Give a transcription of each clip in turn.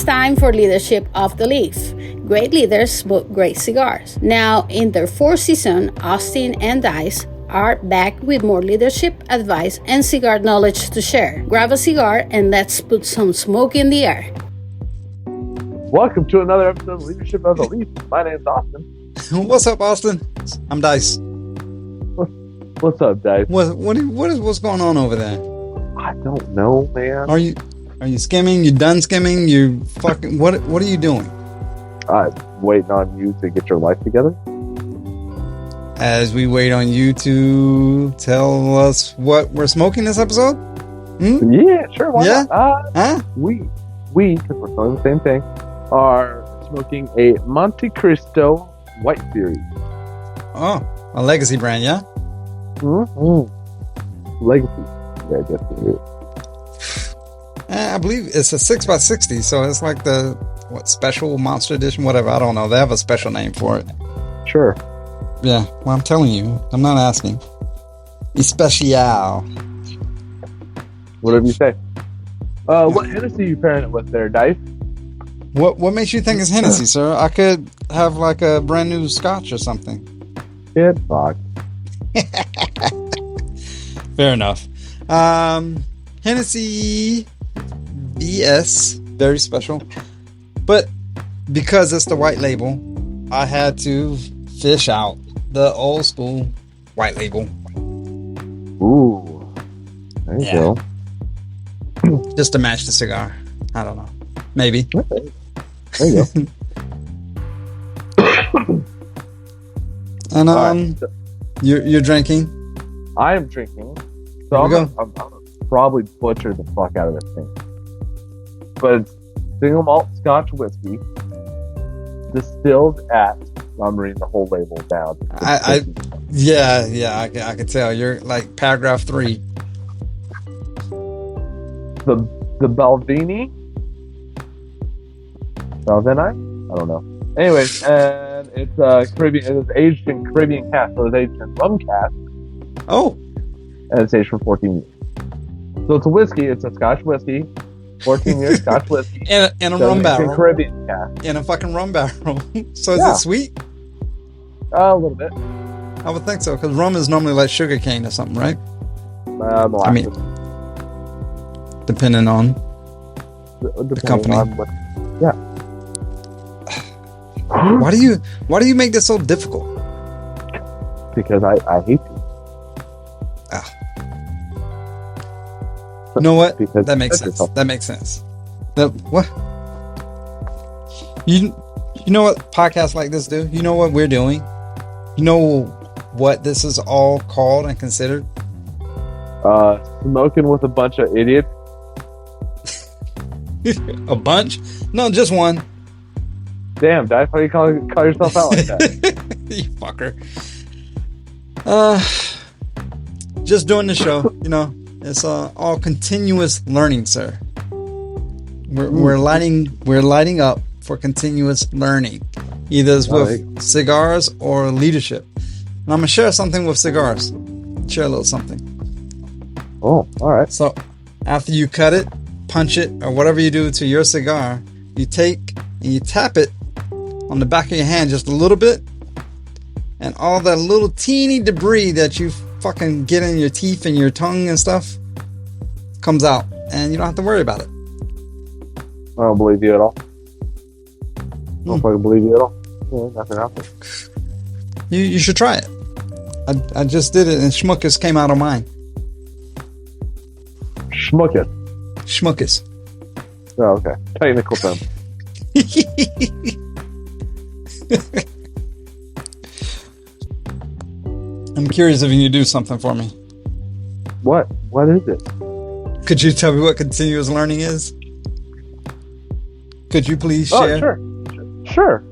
time for Leadership of the Leaf. Great leaders smoke great cigars. Now, in their fourth season, Austin and Dice are back with more leadership advice and cigar knowledge to share. Grab a cigar and let's put some smoke in the air. Welcome to another episode of Leadership of the Leaf. My name's Austin. What's up, Austin? I'm Dice. What's up, Dice? What's going on over there? I don't know, man. Are you skimming? You done skimming? You fucking what are you doing? I'm waiting on you to get your life together. As we wait on you to tell us what we're smoking this episode? Yeah, sure. Why Yeah? not? We, because we're smoking the same thing, are smoking a Monte Cristo White Series. Oh, a legacy brand, yeah? Mm-hmm. Legacy. Yeah, I guess it is. I believe it's a 6x60, so it's like the special monster edition, whatever. I don't know. They have a special name for it. Sure. Yeah, well, I'm telling you. I'm not asking. Especial. Whatever you say. What Hennessy are you pairing it with there, Dice? What makes you think it's Hennessy, sir? I could have like a brand new scotch or something. It's fuck. Fair enough. Hennessy BS, very special. But because it's the white label, I had to fish out the old school white label. Ooh. There you go. Just to match the cigar. I don't know. Maybe. Okay. There you go. And Right. you're drinking? I am drinking. So I'm gonna probably butcher the fuck out of this thing. But it's single malt Scotch whiskey distilled at, I'm reading the whole label down. I can tell. You're like paragraph 3. The Balvenie? I don't know. Anyways, and it's Caribbean. It's aged in Caribbean cask, so it's aged in rum cask. Oh, And it's aged for 14 years. So it's a whiskey. It's a Scotch whiskey. 14 years Scotch whiskey. in a rum barrel. Caribbean cask. In a fucking rum barrel. So is Yeah. it sweet? A little bit. I would think so, because rum is normally like sugar cane or something, right? Molasses. I mean, depending on the company. Yeah. Why do you make this so difficult? Because I hate you. You know what? Because That makes sense. That makes sense. What? You know what podcasts like this do? You know what we're doing? You know what this is all called and considered? Smoking with a bunch of idiots. A bunch? No, just one. Damn, Dice, why do you call yourself out like that? You fucker. Just doing the show, you know. It's all continuous learning, sir. We're lighting up for continuous learning, either it's with cigars or leadership. And I'm gonna share something with cigars. Share a little something. Oh, all right. So after you cut it, punch it, or whatever you do to your cigar, you take and you tap it on the back of your hand just a little bit, and all that little teeny debris that you fucking get in your teeth and your tongue and stuff comes out, and you don't have to worry about it. I don't believe you at all. I don't fucking believe you at all. Yeah, nothing happens. You should try it. I just did it, and Schmuckus came out of mine. Schmuckus. Schmuckus. Oh, okay. Technical term. I'm curious if you can do something for me. What? What is it? Could you tell me what continuous learning is? Could you please share? Oh, sure.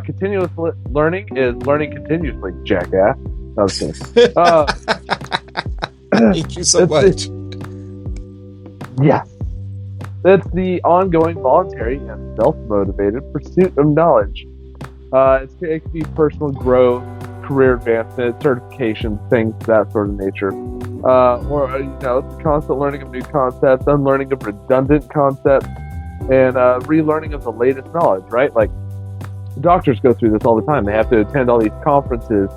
Continuous learning is learning continuously, jackass. I was kidding. Thank you so much. Yes. It's the ongoing, voluntary, and self-motivated pursuit of knowledge. It can be personal growth, career advancement, certification, things that sort of nature. Or it's the constant learning of new concepts, unlearning of redundant concepts, and relearning of the latest knowledge, right? Like doctors go through this all the time. They have to attend all these conferences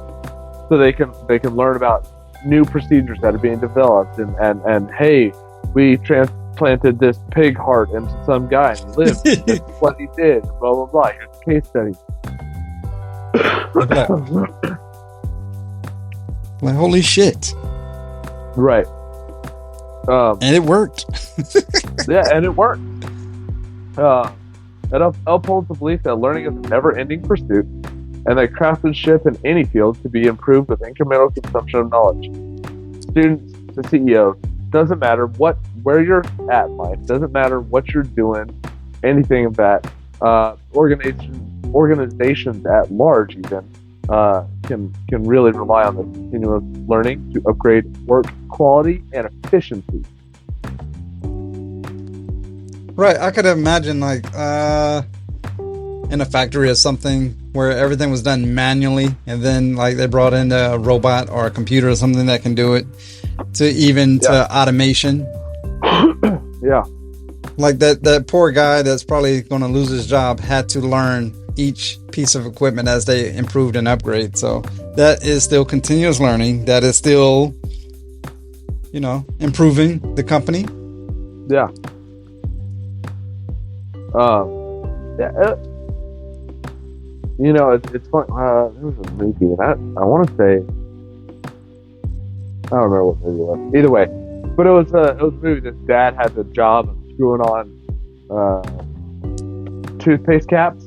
so they can learn about new procedures that are being developed, and hey, we transplanted this pig heart into some guy and he lived. This is what he did. Blah blah blah. Here's a case study. Like, holy shit! Right. And it worked. Yeah, and it worked. It upholds the belief that learning is a never-ending pursuit, and that craftsmanship in any field can be improved with incremental consumption of knowledge. Students to CEOs, doesn't matter where you're at in life, doesn't matter what you're doing, anything of that. Organizations at large even can really rely on the continuous learning to upgrade work quality and efficiency. Right, I could imagine like in a factory or something where everything was done manually, and then like they brought in a robot or a computer or something that can do it, to automation. Yeah. Like that poor guy that's probably going to lose his job had to learn each piece of equipment as they improved and upgrade. So that is still continuous learning. That is still, improving the company. Yeah. It's fun. There was a movie, and I want to say, I don't remember what movie it was. Either way, but it was a movie. This dad had the job of screwing on toothpaste caps,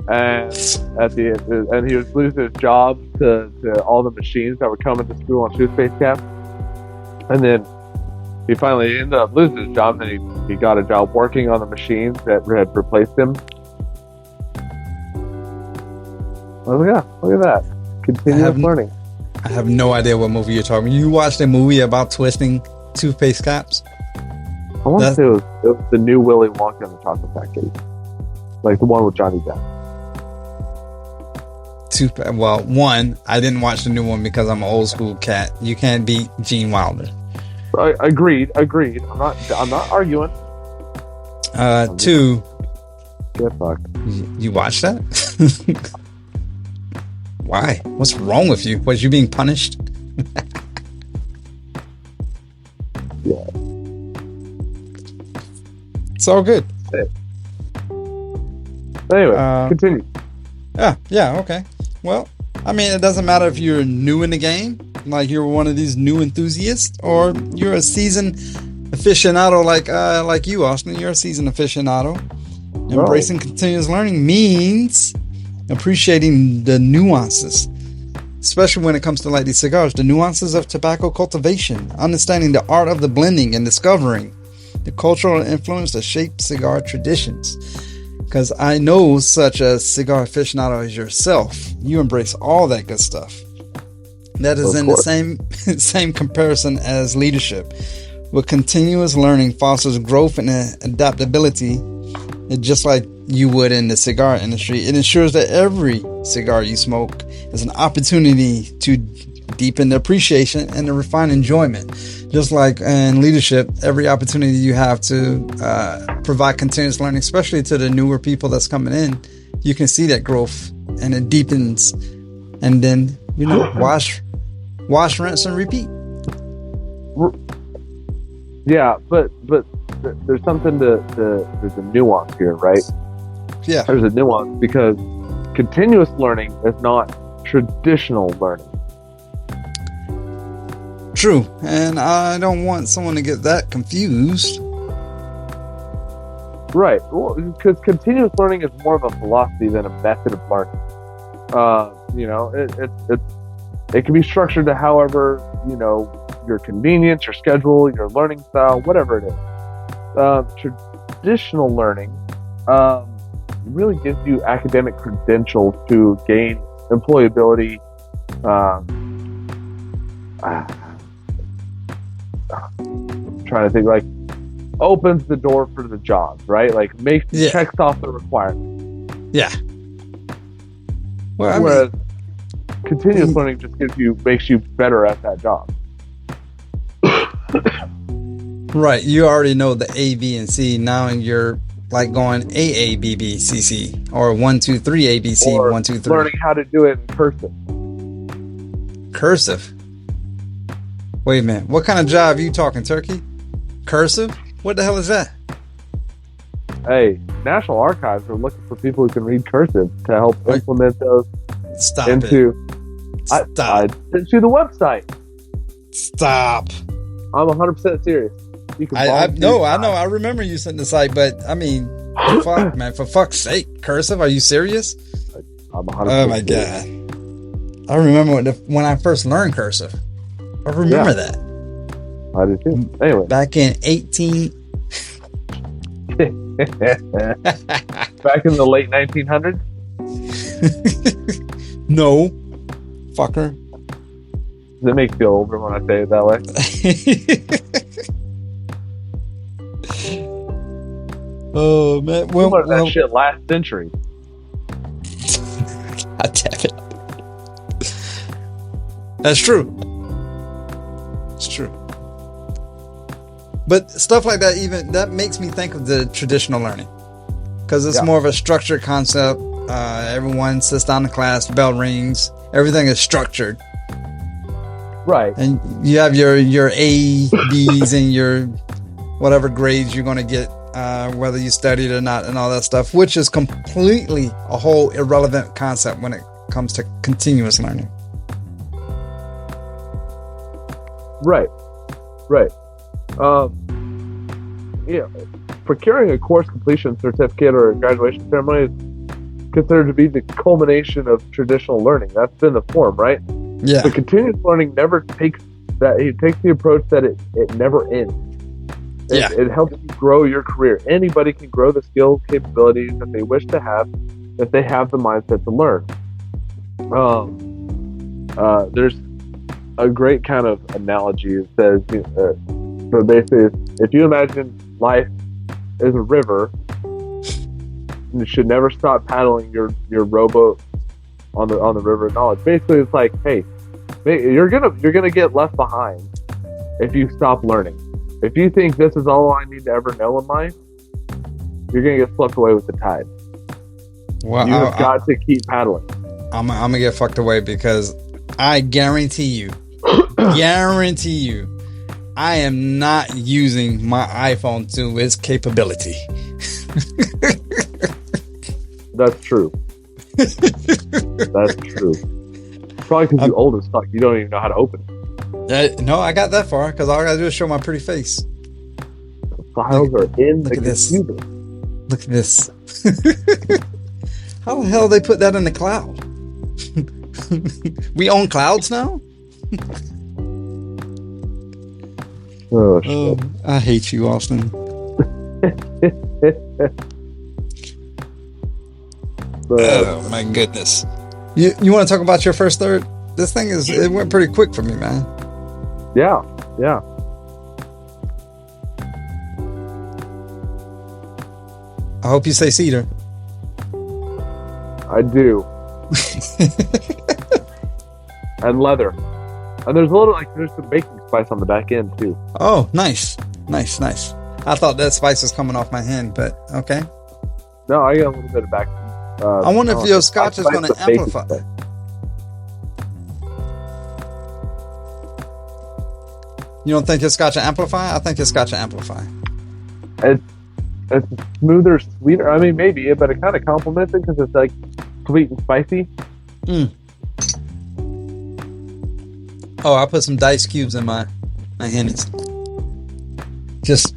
and and he was losing his job to all the machines that were coming to screw on toothpaste caps, and then he finally ended up losing his job, and then he got a job working on the machines that had replaced him. I was like, yeah, look at that. Continuous learning. I have no idea what movie you're talking about. You watched a movie about twisting toothpaste caps? I want to say it was the new Willy Wonka and the Chocolate Factory. Like the one with Johnny Depp. Well, one, I didn't watch the new one because I'm an old school cat. You can't beat Gene Wilder. Agreed. I'm not arguing. Two. Get fucked. You watched that? Why? What's wrong with you? Was you being punished? Yeah. It's all good. Anyway, continue. Yeah, okay. Well, I mean, it doesn't matter if you're new in the game, like you're one of these new enthusiasts, or you're a seasoned aficionado like you, Austin. You're a seasoned aficionado. Embracing continuous learning means appreciating the nuances, especially when it comes to like these cigars, the nuances of tobacco cultivation, understanding the art of the blending, and discovering the cultural influence that shape cigar traditions. Because I know such a cigar aficionado as yourself, you embrace all that good stuff. That is in the same comparison as leadership. With continuous learning fosters growth and adaptability, just like you would in the cigar industry. It ensures that every cigar you smoke is an opportunity to deepen the appreciation and to refine enjoyment. Just like in leadership, every opportunity you have to provide continuous learning, especially to the newer people that's coming in, you can see that growth and it deepens. And then, wash, rinse, and repeat. Yeah, but there's something there's a nuance here, right? Yeah. There's a nuance because continuous learning is not traditional learning. True, and I don't want someone to get that confused. Right, because continuous learning is more of a philosophy than a method of learning. It can be structured to however, your convenience, your schedule, your learning style, whatever it is. Traditional learning really gives you academic credentials to gain employability. Trying to think, like, opens the door for the job, right? Like, checks off the requirements. Yeah. Well, whereas continuous learning just makes you better at that job. Right. You already know the A, B, and C. Now you're like going A, B, B, C, C, or 1, 2, 3, A, B, C, or 1, 2, 3. learning how to do it in cursive. Cursive? Wait a minute. What kind of job are you talking, Turkey? Cursive? What the hell is that? Hey, National Archives are looking for people who can read cursive to help implement those Stop into. it. Stop. I sent you the website. Stop. I'm 100% serious. You can I know. I remember you sent the site, but I mean, fuck, man, for fuck's sake, cursive? Are you serious? I'm 100% Oh my serious. god! I remember when I first learned cursive. I remember that. I did too. Anyway, Back in 18. back in the late 1900s. No, fucker. Does it make you feel older when I say it that way? Oh man, We learned that shit last century. God damn it. That's true. It's true. But stuff like that, even that makes me think of the traditional learning, because it's more of a structured concept. Everyone sits down in class, bell rings, everything is structured. Right. And you have your A, B's, and your whatever grades you're going to get, whether you studied or not, and all that stuff, which is completely a whole irrelevant concept when it comes to continuous learning. Right. Right. Procuring a course completion certificate or a graduation ceremony is considered to be the culmination of traditional learning. That's been the form, right? Yeah. But continuous learning never takes that. It takes the approach that it never ends. It helps you grow your career. Anybody can grow the skills, capabilities that they wish to have if they have the mindset to learn. There's a great kind of analogy that says, so basically, if you imagine life as a river, you should never stop paddling your rowboat on the river of knowledge. Basically, it's like, hey, you're gonna get left behind if you stop learning. If you think this is all I need to ever know in life, you're gonna get swept away with the tide. Well, You've got to keep paddling. I'm gonna get fucked away, because I guarantee you, I am not using my iPhone to its capability. That's true. That's true. Probably because you're old as fuck. You don't even know how to open it. No, I got that far because all I gotta do is show my pretty face. The files are in the computer. computer. Look at this. How the hell they put that in the cloud? We own clouds now? Oh, shit. I hate you, Austin. Oh my goodness. You want to talk about your first third? This thing it went pretty quick for me, man. Yeah. I hope you say cedar. I do. And leather. And there's there's some baking spice on the back end too. Oh, nice. I thought that spice was coming off my hand, but okay. No, I got a little bit of back. I wonder if your scotch is going to amplify. You don't think your scotch will amplify? I think your scotch will amplify. It's smoother, sweeter. I mean, maybe, but it kind of complements it because it's like sweet and spicy. Oh, I put some dice cubes in my Hennies. Just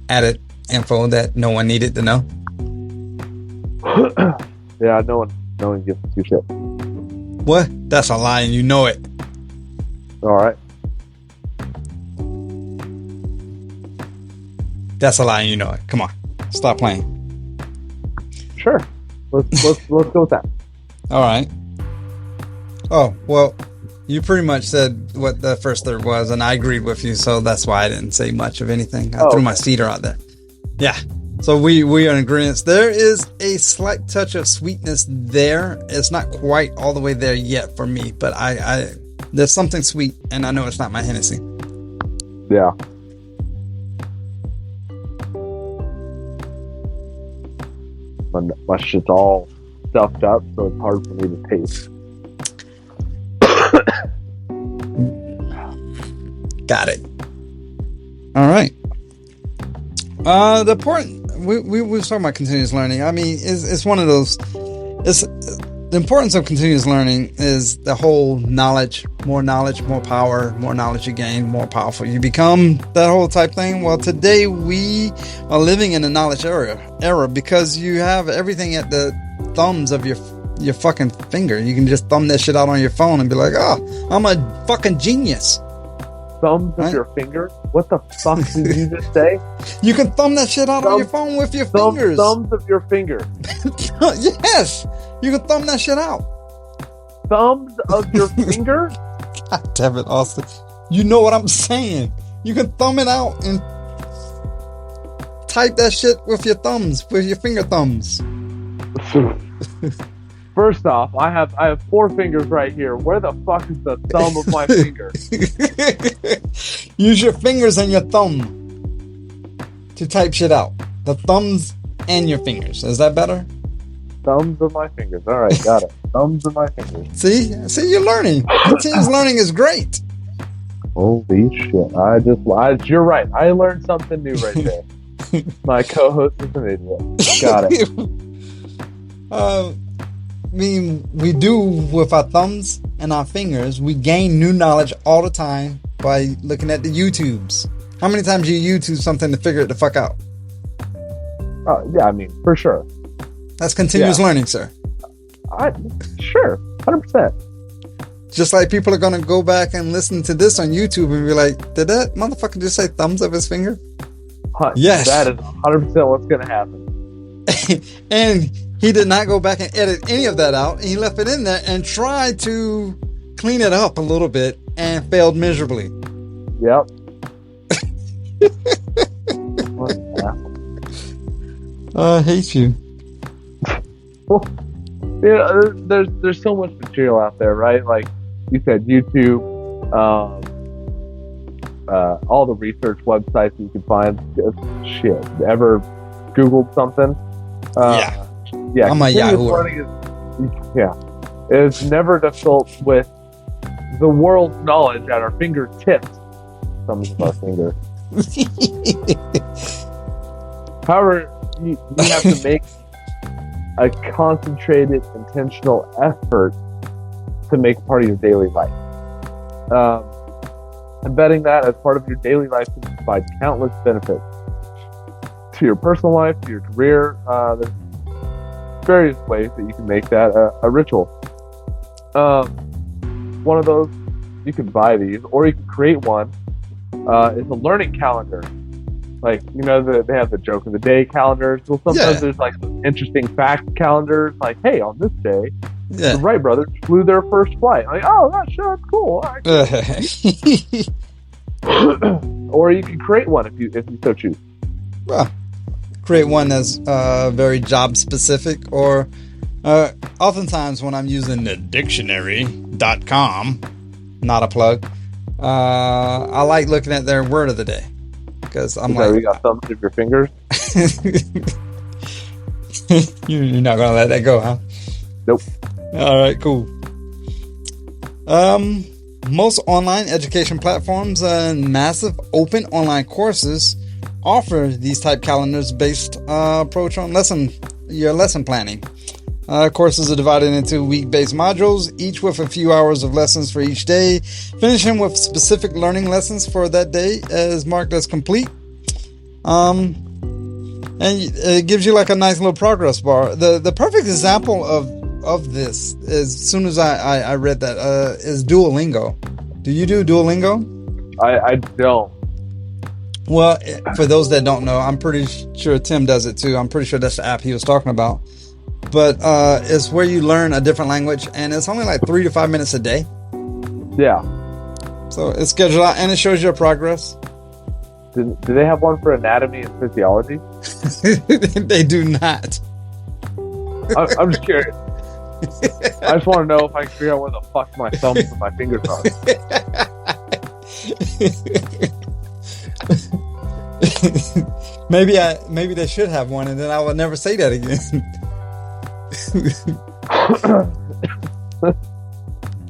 added info that no one needed to know. Yeah, no one gives two shit. What? That's a lie, and you know it. All right. That's a lie, and you know it. Come on, stop playing. Sure. Let's go with that. All right. Oh well, you pretty much said what the first third was, and I agreed with you, so that's why I didn't say much of anything. I threw my cedar out there. Yeah. So we are in agreement. There is a slight touch of sweetness there. It's not quite all the way there yet for me, but I there's something sweet, and I know it's not my Hennessy. Yeah. my shit's all stuffed up, so it's hard for me to taste. Got it. All right. The important we were talking about continuous learning. I mean, it's one of those. It's the importance of continuous learning is the whole knowledge, more power, more knowledge you gain, more powerful you become. That whole type thing. Well, today we are living in a knowledge era because you have everything at the thumbs of your fucking finger. You can just thumb that shit out on your phone and be like, oh, I'm a fucking genius. Thumbs of your finger? What the fuck did you just say? You can thumb that shit out on your phone with your fingers. Thumbs of your finger. Yes, you can thumb that shit out. Thumbs of your finger? God damn it, Austin. You know what I'm saying. You can thumb it out and type that shit with your thumbs, with your finger thumbs. First off, I have 4 fingers right here. Where the fuck is the thumb of my finger? Use your fingers and your thumb to type shit out. The thumbs and your fingers. Is that better? Thumbs of my fingers. All right, got it. Thumbs of my fingers. See, you're learning. Continuous learning is great. Holy shit! You're right. I learned something new right there. My co-host is an idiot. Got it. I mean, we do with our thumbs and our fingers. We gain new knowledge all the time by looking at the YouTubes. How many times do you YouTube something to figure it the fuck out? Yeah, I mean, for sure. That's continuous learning, sir. Sure, 100%. Just like people are going to go back and listen to this on YouTube and be like, did that motherfucker just say thumbs of his finger? Yes. That is 100% what's going to happen. And he did not go back and edit any of that out. He left it in there and tried to clean it up a little bit and failed miserably. Yep. I hate you. Well, there's so much material out there, right? Like you said, YouTube, all the research websites you can find. Shit, ever Googled something? Yeah. I'm a Yahoo. It's never difficult with the world's knowledge at our fingertips. Thumbs of our finger. However, you have to make a concentrated, intentional effort to make part of your daily life. Embedding that as part of your daily life can provide countless benefits to your personal life, to your career. There's various ways that you can make that a ritual. One of those, you can buy these, or you can create one, is a learning calendar. Like, you know, they have the joke of the day calendars. Well, sometimes there's like interesting fact calendars. Like, hey, on this day, the Wright brothers flew their first flight. Like, oh, that's cool. All right. Or you can create one if you so choose. Well, create one that's very job specific, or oftentimes when I'm using the dictionary.com, not a plug, I like looking at their word of the day. Because I'm like, you got thumbs of your fingers. You're not gonna let that go, huh? Nope. All right, cool. Most online education platforms and massive open online courses offer these type calendars based approach on your lesson planning. Courses are divided into week-based modules, each with a few hours of lessons for each day, finishing with specific learning lessons for that day as marked as complete. And it gives you like a nice little progress bar. The perfect example of this, as soon as I read that, is Duolingo. Do you do Duolingo? I don't. Well, for those that don't know, I'm pretty sure Tim does it too. I'm pretty sure that's the app he was talking about. But it's where you learn a different language, and it's only like 3 to 5 minutes a day. Yeah. So it's scheduled out, and it shows your progress. Do they have one for anatomy and physiology? They do not. I'm just curious. I just want to know if I can figure out where the fuck my thumbs and my fingers are. Maybe they should have one, and then I will never say that again.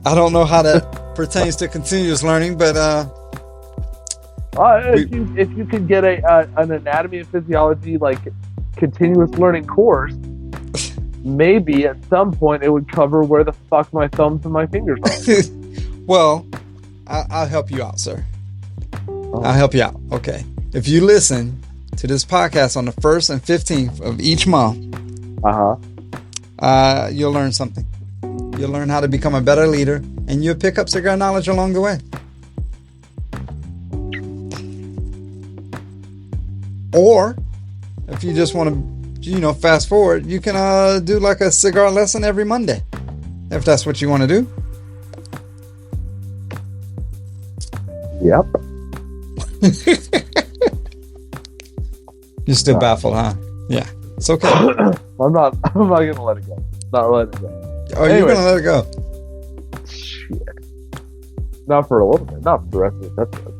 I don't know how that pertains to continuous learning, but if you could get an anatomy and physiology like continuous learning course, maybe at some point it would cover where the fuck my thumbs and my fingers are. Well, I'll help you out, sir. I'll help you out. Okay. If you listen to this podcast on the 1st and 15th of each month, you'll learn something. You'll learn how to become a better leader, and you'll pick up cigar knowledge along the way. Or, if you just want to, fast forward, you can do like a cigar lesson every Monday, if that's what you want to do. Yep. You're still baffled, huh? Yeah, it's okay. I'm not gonna let it go. Not letting it go. Oh, anyway, you're gonna let it go? Shit. Not for a little bit. Not for the rest of the episode.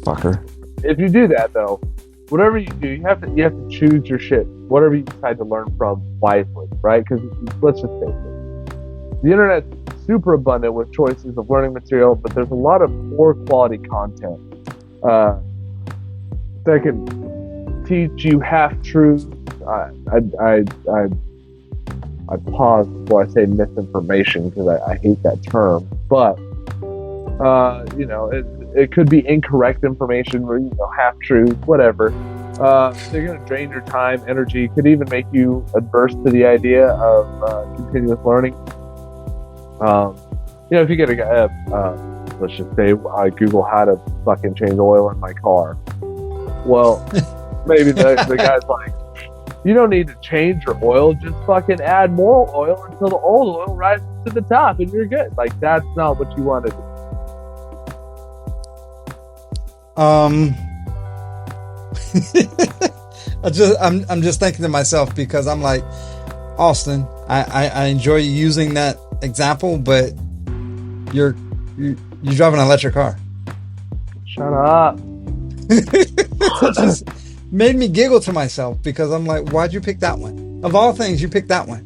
Fucker. If you do that though, whatever you do, you have to choose your shit. Whatever you decide to learn from wisely, right? Because let's just face it, the internet's super abundant with choices of learning material, but there's a lot of poor quality content that can teach you half truths. I pause before I say misinformation because I hate that term, but it could be incorrect information or half truths, whatever. They're going to drain your time, energy, could even make you adverse to the idea of continuous learning. If you get a guy, let's just say I Google how to fucking change oil in my car. Well, maybe the guy's like, you don't need to change your oil, just fucking add more oil until the old oil rises to the top and you're good. Like, that's not what you want to do. I'm just thinking to myself because I'm like, Austin, I enjoy using that example, but you're driving an electric car. Shut up. It just made me giggle to myself because I'm like, why'd you pick that one? Of all things, you picked that one.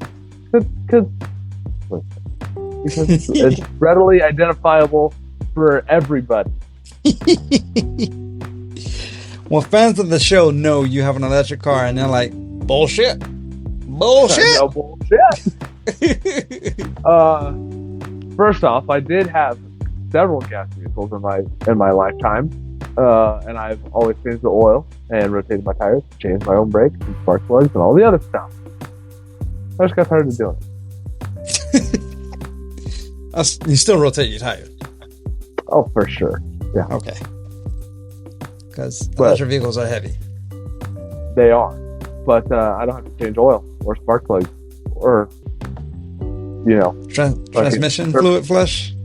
Because it's readily identifiable for everybody. Well, fans of the show know you have an electric car, and they're like, bullshit. No bullshit. First off, I did have several gas vehicles in my lifetime, and I've always changed the oil and rotated my tires, changed my own brakes and spark plugs and all the other stuff. I just got tired of doing it. You still rotate your tires? Oh, for sure. Yeah. Okay. Because electric vehicles are heavy. They are. But I don't have to change oil or spark plugs or, transmission fluid flush?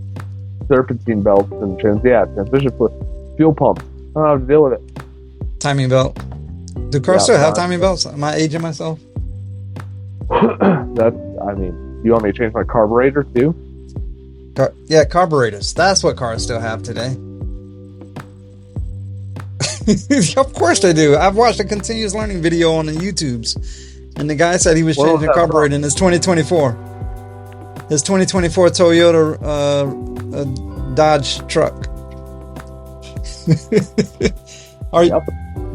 Serpentine belts and transmission fluid. Fuel pumps. I don't have to deal with it. Timing belt. Do cars still have timing belts? Am I aging myself? You want me to change my carburetor too? Carburetors. That's what cars still have today. Of course they do. I've watched a continuous learning video on the YouTubes, and the guy said he was changing the carburetor in his 2024. His 2024 Toyota Dodge truck.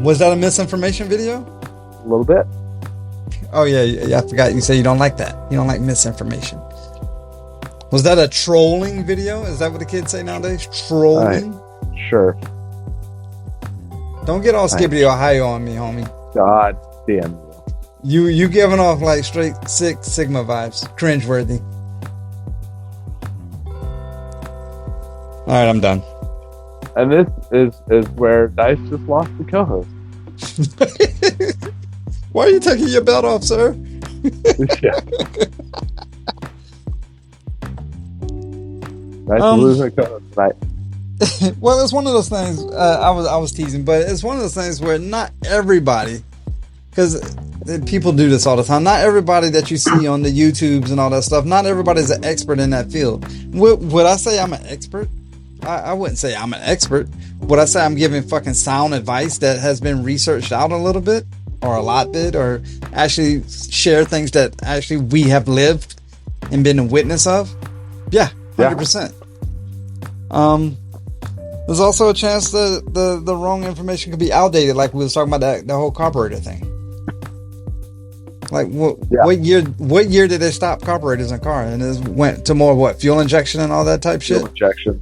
Was that a misinformation video? A little bit. Oh yeah, I forgot you said you don't like that. You don't like misinformation. Was that a trolling video? Is that what the kids say nowadays? Trolling? Sure. Don't get all Skibbity Ohio on me, homie. God damn you giving off like straight Six Sigma vibes. Cringeworthy. All right, I'm done. And this is where Dice just lost the co-host. Why are you taking your belt off, sir? Yeah. Nice to lose my co-host tonight. Well, it's one of those things. I was teasing, but it's one of those things where not everybody, because people do this all the time. Not everybody that you see on the YouTubes and all that stuff. Not everybody's an expert in that field. Would I say I'm an expert? I wouldn't say I'm an expert. Would I say I'm giving fucking sound advice that has been researched out a little bit, or a lot bit, or actually share things that actually we have lived and been a witness of? Yeah, 100%. There's also a chance that the wrong information could be outdated, like we was talking about the whole carburetor thing. Like what year did they stop carburetors in cars, and it went to more fuel injection and all that type shit? Fuel injection.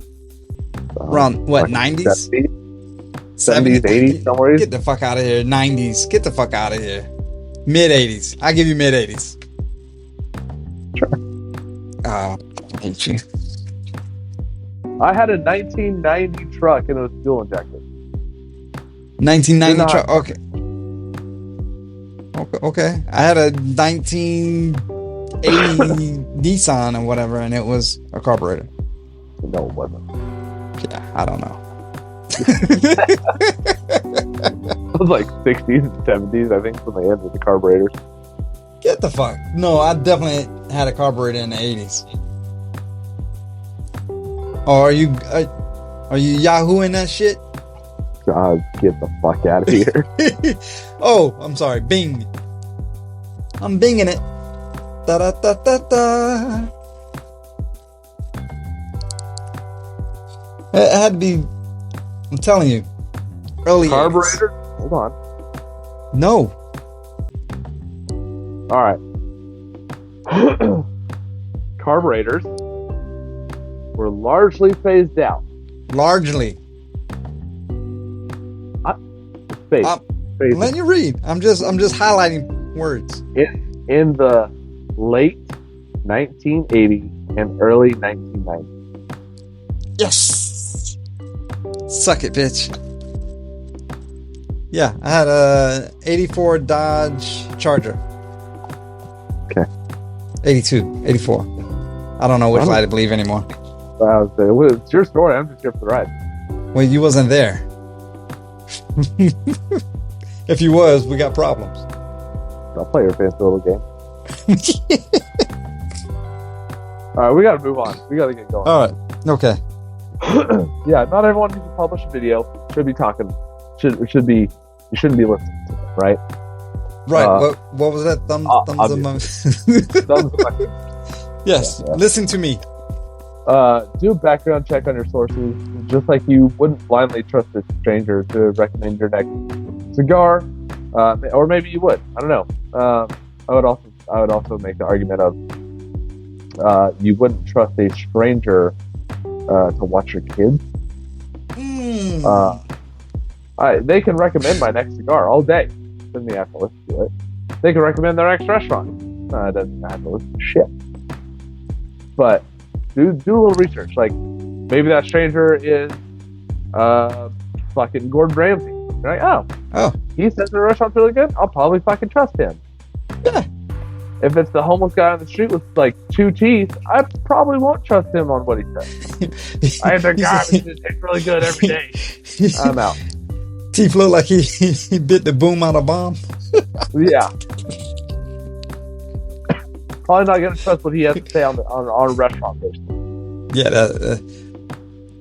Around what, 90s? 70s, 80s, somewhere. Get the fuck out of here. 90s. Get the fuck out of here. Mid 80s. I give you mid 80s. Sure. Oh, I hate you. I had a 1990 truck and it was fuel injected. 1990 truck. Okay. I had a 1980 Nissan or whatever, and it was a carburetor. No, it wasn't. Yeah, I don't know. It was like 60s and 70s, I think, when they ended the carburetors. Get the fuck. No, I definitely had a carburetor in the 80s. Oh, are you Yahooing that shit? God, get the fuck out of here. Oh, I'm sorry. Bing. I'm binging it. Da da da da da. It had to be. I'm telling you. Early carburetor? 80s. Hold on. No. All right. Carburetors were largely phased out. Largely. Let you read. I'm just highlighting words. In the late 1980s and early 1990s. Yes. Suck it, bitch. Yeah, I had a 84 Dodge Charger. Okay. 82, 84. I don't know which lie to believe anymore. It's your story. I'm just here for the ride. Well, you wasn't there. If you was, we got problems. I'll play your fancy little game. All right, we got to move on. We got to get going. All right. Okay. Yeah, not everyone who can publish a video should be talking. You shouldn't be listening to them, right? Right. What was that? Thumbs up. Yes. Yeah. Listen to me. Do a background check on your sources, just like you wouldn't blindly trust a stranger to recommend your next cigar, or maybe you would. I don't know. I would also make the argument of you wouldn't trust a stranger to watch your kids. They can recommend my next cigar all day. Doesn't mean I have to listen to it. They can recommend their next restaurant. It doesn't mean I have to listen to shit. But do a little research. Like, maybe that stranger is fucking Gordon Ramsay. You're like, oh, he says the restaurant's really good. I'll probably fucking trust him. Yeah. If it's the homeless guy on the street with like 2 teeth, I probably won't trust him on what he says. I had their garbage. It tastes really good every day. I'm out. Teeth look like he bit the boom out of bomb. Yeah. Probably not gonna trust what he has to say on a restaurant page. Yeah.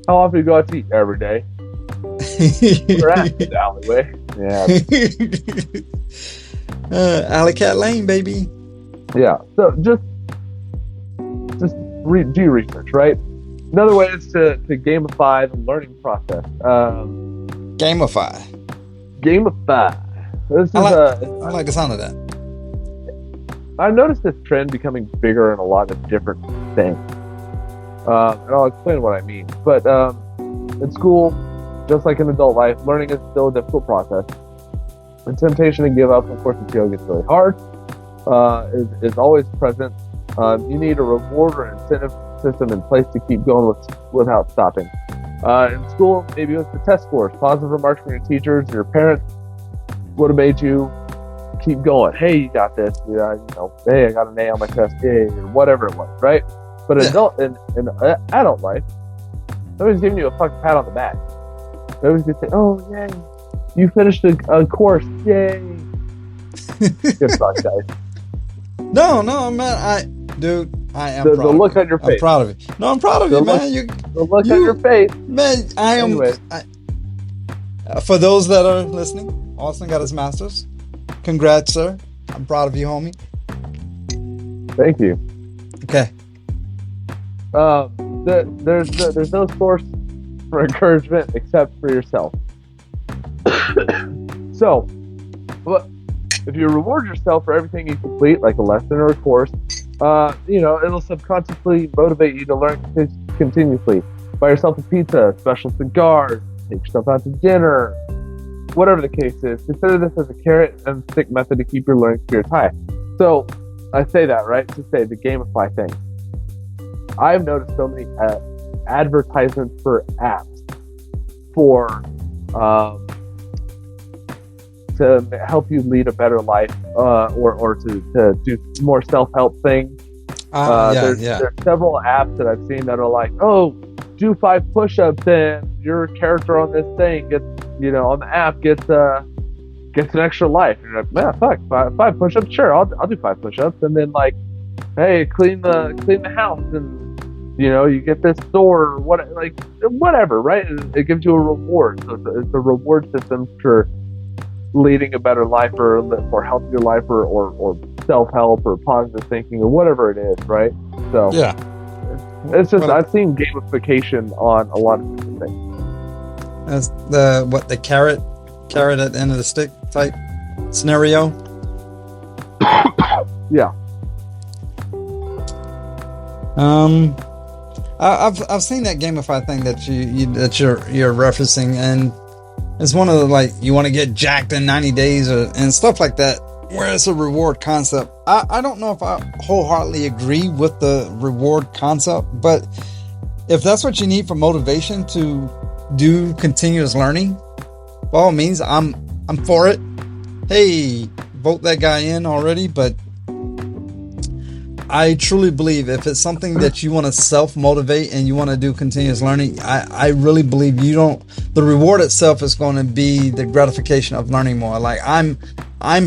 How often do you go out to eat? Every day. We're at the alleyway. Yeah. Alley Cat Lane, baby. Yeah. So just do research, right? Another way is to gamify the learning process. Gamify. This is I like the sound of that. I've noticed this trend becoming bigger in a lot of different things. And I'll explain what I mean. But in school, just like in adult life, learning is still a difficult process. The temptation to give up, of course, until it gets really hard, is always present. You need a reward or incentive system in place to keep going without stopping. In school, maybe it was the test scores, positive remarks from your teachers, your parents would have made you keep going. Hey, you got this. Hey, I got an A on my test. Yay, or whatever it was, right? But in adult life, nobody's giving you a fucking pat on the back. Nobody's gonna say, "Oh, yay, you finished a course, yay!" Good luck, guys. No, man, I am the look on your face. I'm proud of you. No, I'm proud of you, man. The look on your face. Man, I am. Anyway. For those that are listening, Austin got his master's. Congrats, sir. I'm proud of you, homie. Thank you. Okay. There's no source for encouragement except for yourself. So, if you reward yourself for everything you complete, like a lesson or a course, it'll subconsciously motivate you to learn continuously. Buy yourself a pizza, special cigars, take yourself out to dinner, whatever the case is. Consider this as a carrot and stick method to keep your learning spirits high. So, I say that, right, to say the gamify thing. I've noticed so many advertisements for apps for to help you lead a better life, or to do more self-help things. There's several apps that I've seen that are like, oh, do 5 push-ups and your character on this thing gets, on the app gets an extra life. And you're like, man, fuck, 5 push-ups, sure, I'll do 5 push-ups. And then like, hey, clean the house, and you get this store, or whatever, right? It gives you a reward. So it's a reward system for leading a better life, or a more healthier life, or self-help, or positive thinking, or whatever it is, right? So yeah, it's just, I've seen gamification on a lot of different things. That's the carrot at the end of the stick type scenario. Yeah. I've seen that gamify thing that you're referencing, and it's one of the, like, you want to get jacked in 90 days and stuff like that, where it's a reward concept. I don't know if I wholeheartedly agree with the reward concept, but if that's what you need for motivation to do continuous learning, by all means, I'm for it. Hey, vote that guy in already. But I truly believe if it's something that you want to self-motivate and you want to do continuous learning, I really believe the reward itself is going to be the gratification of learning more. Like, I'm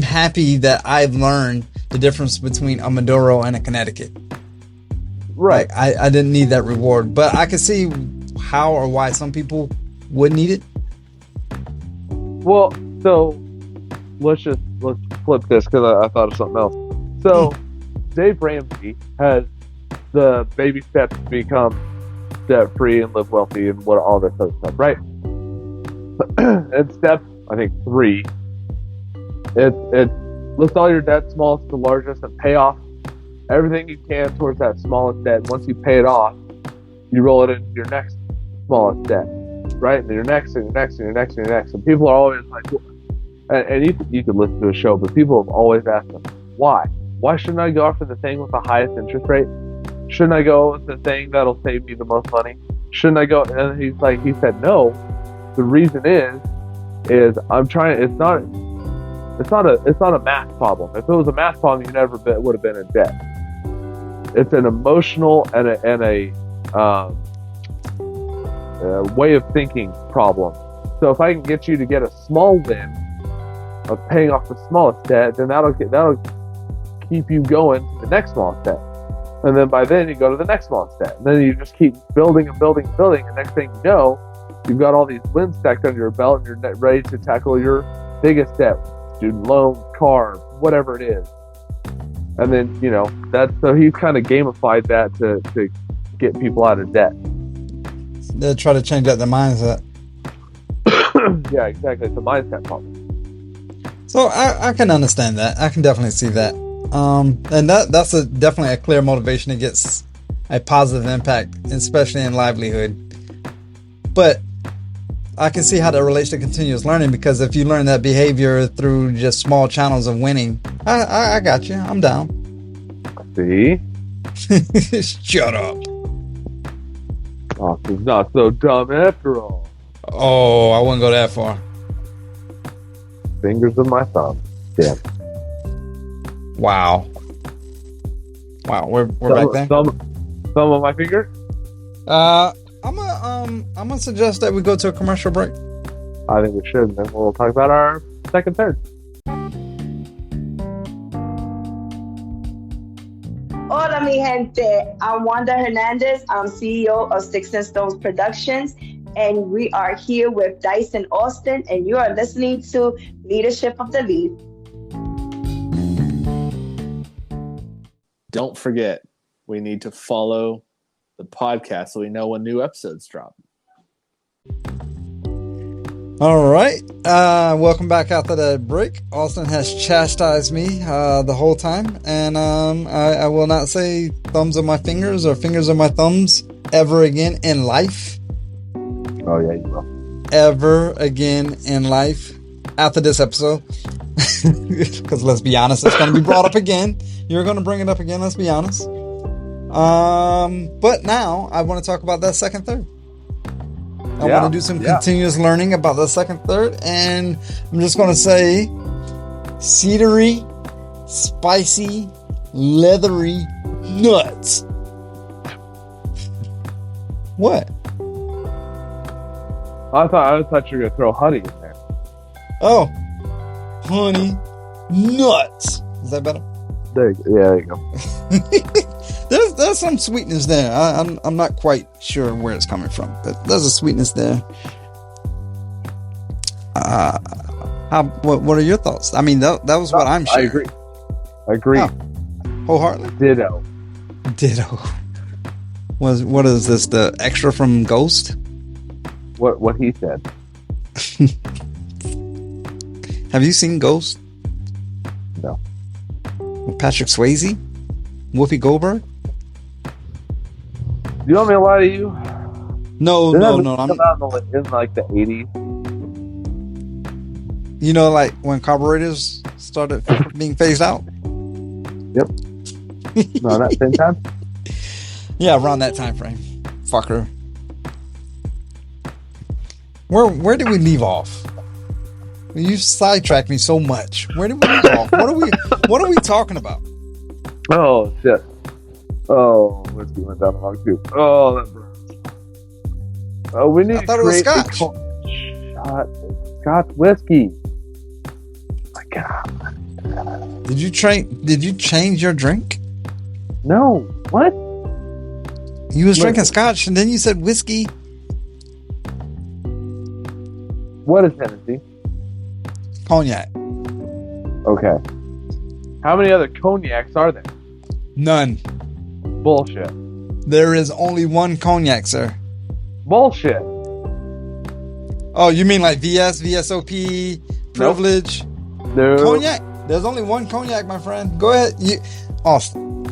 happy that I've learned the difference between a Maduro and a Connecticut. Right. Like, I didn't need that reward, but I can see how or why some people would need it. Well, so let's flip this, because I thought of something else. So Dave Ramsey has the baby steps to become debt free and live wealthy and all this other stuff, right? And step, I think 3, it's list all your debt, smallest to largest, and pay off everything you can towards that smallest debt. Once you pay it off, you roll it into your next smallest debt, right? And your next, and your next, and your next, and your next. And people are always like, and you could listen to a show, but people have always asked them, why? Why shouldn't I go after the thing with the highest interest rate? Shouldn't I go with the thing that'll save me the most money? Shouldn't I go? And he said, no. The reason is I'm trying. It's not a math problem. If it was a math problem, you never would have been in debt. It's an emotional and a way of thinking problem. So if I can get you to get a small win of paying off the smallest debt, then that'll keep you going to the next smallest debt. And then by then you go to the next smallest debt. And then you just keep building and building and building. And next thing you know, you've got all these wins stacked under your belt, and you're ready to tackle your biggest debt, student loan, car, whatever it is. And then, so he's kind of gamified that to get people out of debt. They try to change out their mindset. Yeah, exactly. It's a mindset problem. So I can understand that. I can definitely see that. And that's definitely a clear motivation that gets a positive impact, especially in livelihood. But I can see how that relates to continuous learning, because if you learn that behavior through just small channels of winning, I got you. I'm down. See? Shut up. Oh, it's not so dumb after all. Oh, I wouldn't go that far. Fingers of my thumb. Yeah. Wow. We're back there. Thumb of my finger. I'm gonna suggest that we go to a commercial break. I think we should, and then we'll talk about our third. Hola, mi gente. I'm Wanda Hernandez. I'm CEO of Sticks and Stones Productions, and we are here with Dyson Austin, and you are listening to Leadership of the Lead. Don't forget, we need to follow the podcast so we know when new episodes drop. All right. Welcome back after that break. Austin has chastised me the whole time, and I will not say thumbs of my fingers or fingers of my thumbs ever again in life. Oh, yeah, you will. Ever again in life after this episode. Because let's be honest, it's going to be brought up again. You're going to bring it up again, let's be honest. But now I want to talk about that second third. I want to do some continuous learning about the second third, and I'm just going to say cedary, spicy, leathery nuts. What? I thought you were going to throw honey in there. Oh, honey nuts. Is that better? There you go. There's some sweetness there. I'm not quite sure where it's coming from, but there's a sweetness there. What are your thoughts? I mean, that was what I'm sharing. I agree. Oh, wholeheartedly. Ditto. What is this? The extra from Ghost? What he said. Have you seen Ghost? No. With Patrick Swayze? Whoopi Goldberg? Do you want me to lie to you? No. Come out in like the 80s. You know, like when carburetors started being phased out? Yep. No, that same time? Yeah, around that time frame. Fucker. Where did we leave off? You sidetracked me so much. Where did we leave off? What are we talking about? Oh, shit. Oh, whiskey went down the wrong tube. Oh, that burns. Oh, we need I thought it was Scotch. Shot Scotch whiskey. Oh my God. Did you change your drink? No. What? You was drinking Scotch and then you said whiskey. What is Hennessy? Cognac. Okay. How many other cognacs are there? None. Bullshit. There is only one cognac, sir. Bullshit. Oh, you mean like VSOP, privilege? No. Cognac? There's only one cognac, my friend. Go ahead. Austin.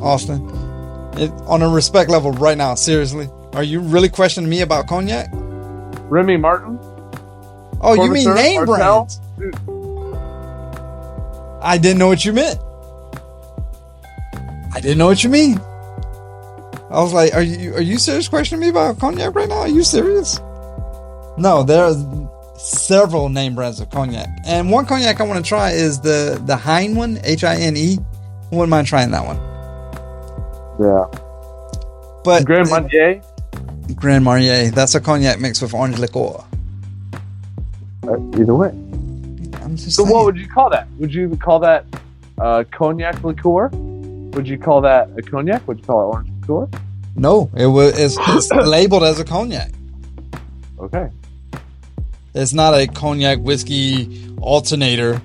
On a respect level right now, seriously. Are you really questioning me about cognac? Remy Martin? Oh, you mean name Martel? brands? I didn't know what you meant. I didn't know what you mean. I was like, are you serious questioning me about cognac right now? Are you serious? No, there's several name brands of cognac. And one cognac I want to try is the Hine one, Hine. I wouldn't mind trying that one. Yeah. But Grand Marnier? Grand Marnier. That's a cognac mixed with orange liqueur. Either way. I'm just So saying. what would you call that? Would you call that cognac liqueur? Would you call that a cognac? Would you call it orange liqueur? No, it's labeled as a cognac. Okay. It's not a cognac whiskey alternator.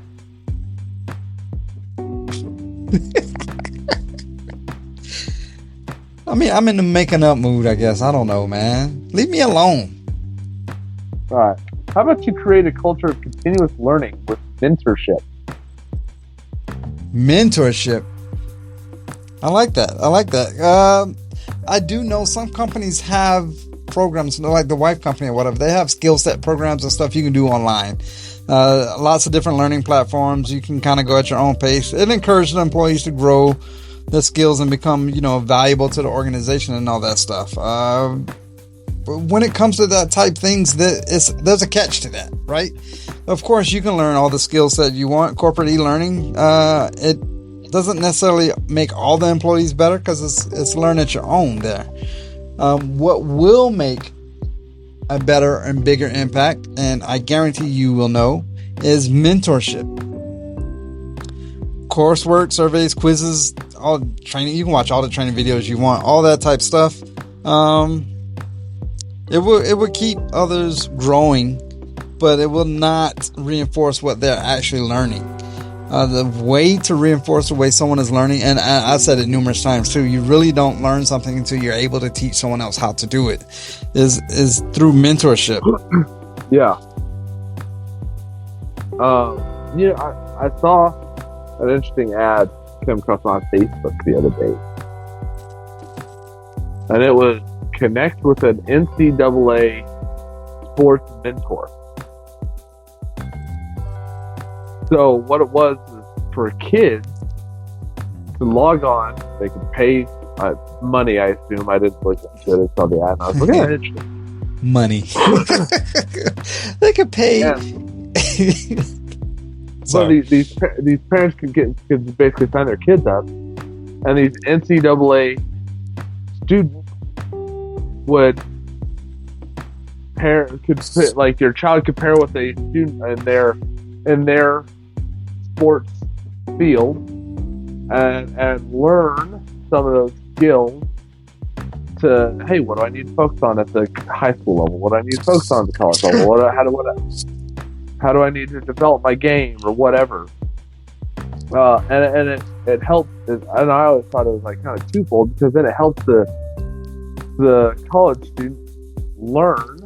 I mean, I'm in the making up mood, I guess. I don't know, man. Leave me alone. All right. How about you create a culture of continuous learning with mentorship? Mentorship. I like that. I do know some companies have programs, like the wife company or whatever. They have skill set programs and stuff you can do online. Lots of different learning platforms. You can kind of go at your own pace. It encourages the employees to grow their skills and become, valuable to the organization and all that stuff. But when it comes to that type things, there's a catch to that, right? Of course, you can learn all the skills that you want. Corporate e-learning, it doesn't necessarily make all the employees better because it's learn at your own there. What will make a better and bigger impact, and I guarantee you will know, is mentorship. Coursework, surveys, quizzes, all training. You can watch all the training videos you want, all that type stuff. It will keep others growing, but it will not reinforce what they're actually learning. The way to reinforce the way someone is learning, and I've said it numerous times too, you really don't learn something until you're able to teach someone else how to do it, is through mentorship. Yeah. I saw an interesting ad come across my Facebook the other day. And it was connect with an NCAA sports mentor. So what it was for kids to log on, they could pay money, I assume. I didn't look into it. I saw the ad and I was like, yeah, interesting. Money. They could pay. Yeah. So these parents could basically sign their kids up, and these NCAA students your child could pair with a student in their sports field and learn some of those skills to, hey, what do I need to focus on at the high school level? What do I need to focus on at the college level? How do I need to develop my game or whatever? And it helps. And I always thought it was like kind of twofold, because then it helps the college student learn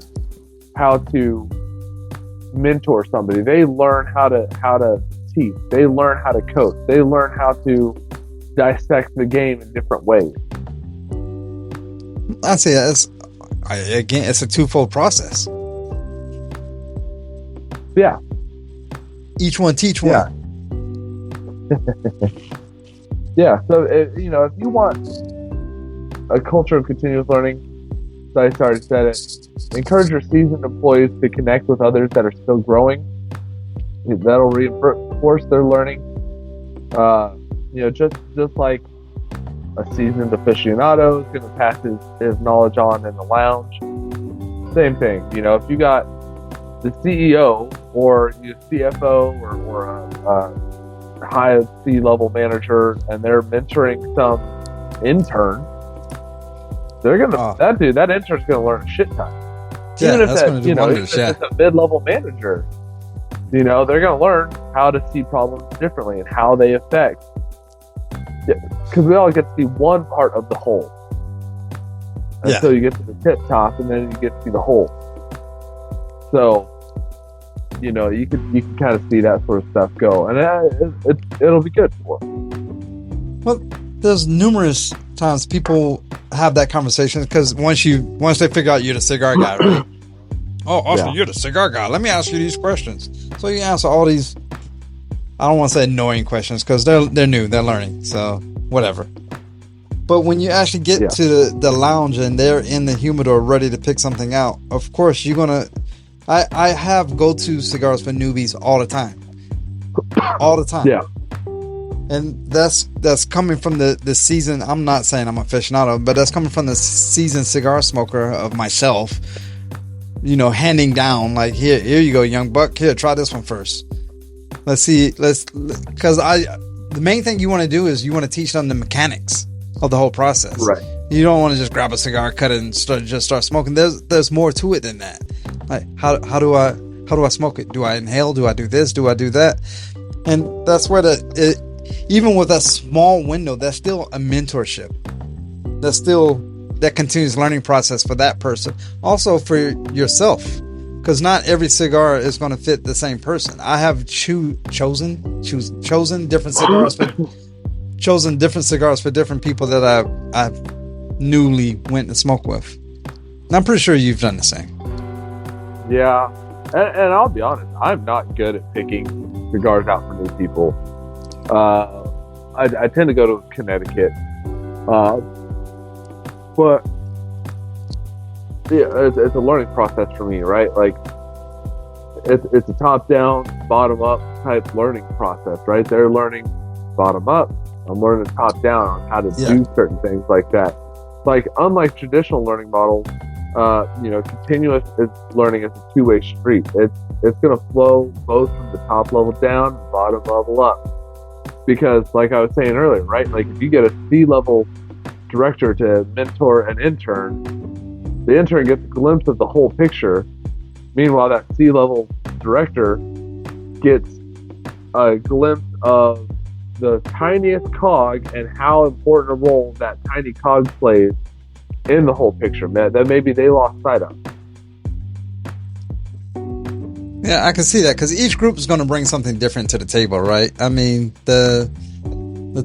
how to mentor somebody. They learn how to teach. They learn how to coach. They learn how to dissect the game in different ways. I say it's a twofold process. Yeah. Each one teach one. Yeah. So if you want a culture of continuous learning, I already said it. Encourage your seasoned employees to connect with others that are still growing. That'll reinforce their learning. Just like a seasoned aficionado is going to pass his knowledge on in the lounge. Same thing. If you got the CEO or your CFO or a high C-level manager and they're mentoring some intern, they're gonna that intern's gonna learn a shit ton. Yeah, Even if that's gonna do wonders. It's a mid-level manager, they're gonna learn how to see problems differently and how they affect. Because we all get to see one part of the whole until you get to the tip top, and then you get to see the whole. So, you can kind of see that sort of stuff go, and it'll be good for them. Well, there's numerous times people have that conversation, because once they figure out you're the cigar guy, right? Oh, Austin, you're the cigar guy. Let me ask you these questions. So you answer all these, I don't want to say annoying questions, because they're new, they're learning, so whatever. But when you actually get to the lounge and they're in the humidor ready to pick something out, of course you're gonna. I have go-to cigars for newbies all the time. All the time. Yeah. And that's coming from the seasoned, I'm not saying I'm an aficionado, but that's coming from the seasoned cigar smoker of myself, handing down, like, here you go, young buck, here, try this one first. Let's see, because the main thing you want to do is you want to teach them the mechanics of the whole process. Right. You don't want to just grab a cigar, cut it, and start smoking. There's more to it than that. Like, how do I smoke it? Do I inhale? Do I do this? Do I do that? And that's where even with a small window, that's still a mentorship. That's still that continuous learning process for that person. Also for yourself, because not every cigar is going to fit the same person. I have chosen different cigars for different people that I've newly went to smoke with. And I'm pretty sure you've done the same. Yeah, and I'll be honest, I'm not good at picking cigars out for new people. I tend to go to Connecticut, but yeah, it's a learning process for me, right? Like it's a top-down, bottom-up type learning process, right? They're learning bottom-up. I'm learning top-down on how to do certain things like that. Like, unlike traditional learning models, continuous learning is a two-way street. It's going to flow both from the top level down, and bottom level up. Because, like I was saying earlier, right? Like, if you get a C-level director to mentor an intern, the intern gets a glimpse of the whole picture. Meanwhile, that C-level director gets a glimpse of the tiniest cog and how important a role that tiny cog plays in the whole picture, man, that maybe they lost sight of. Yeah, I can see that, because each group is going to bring something different to the table, right? I mean, the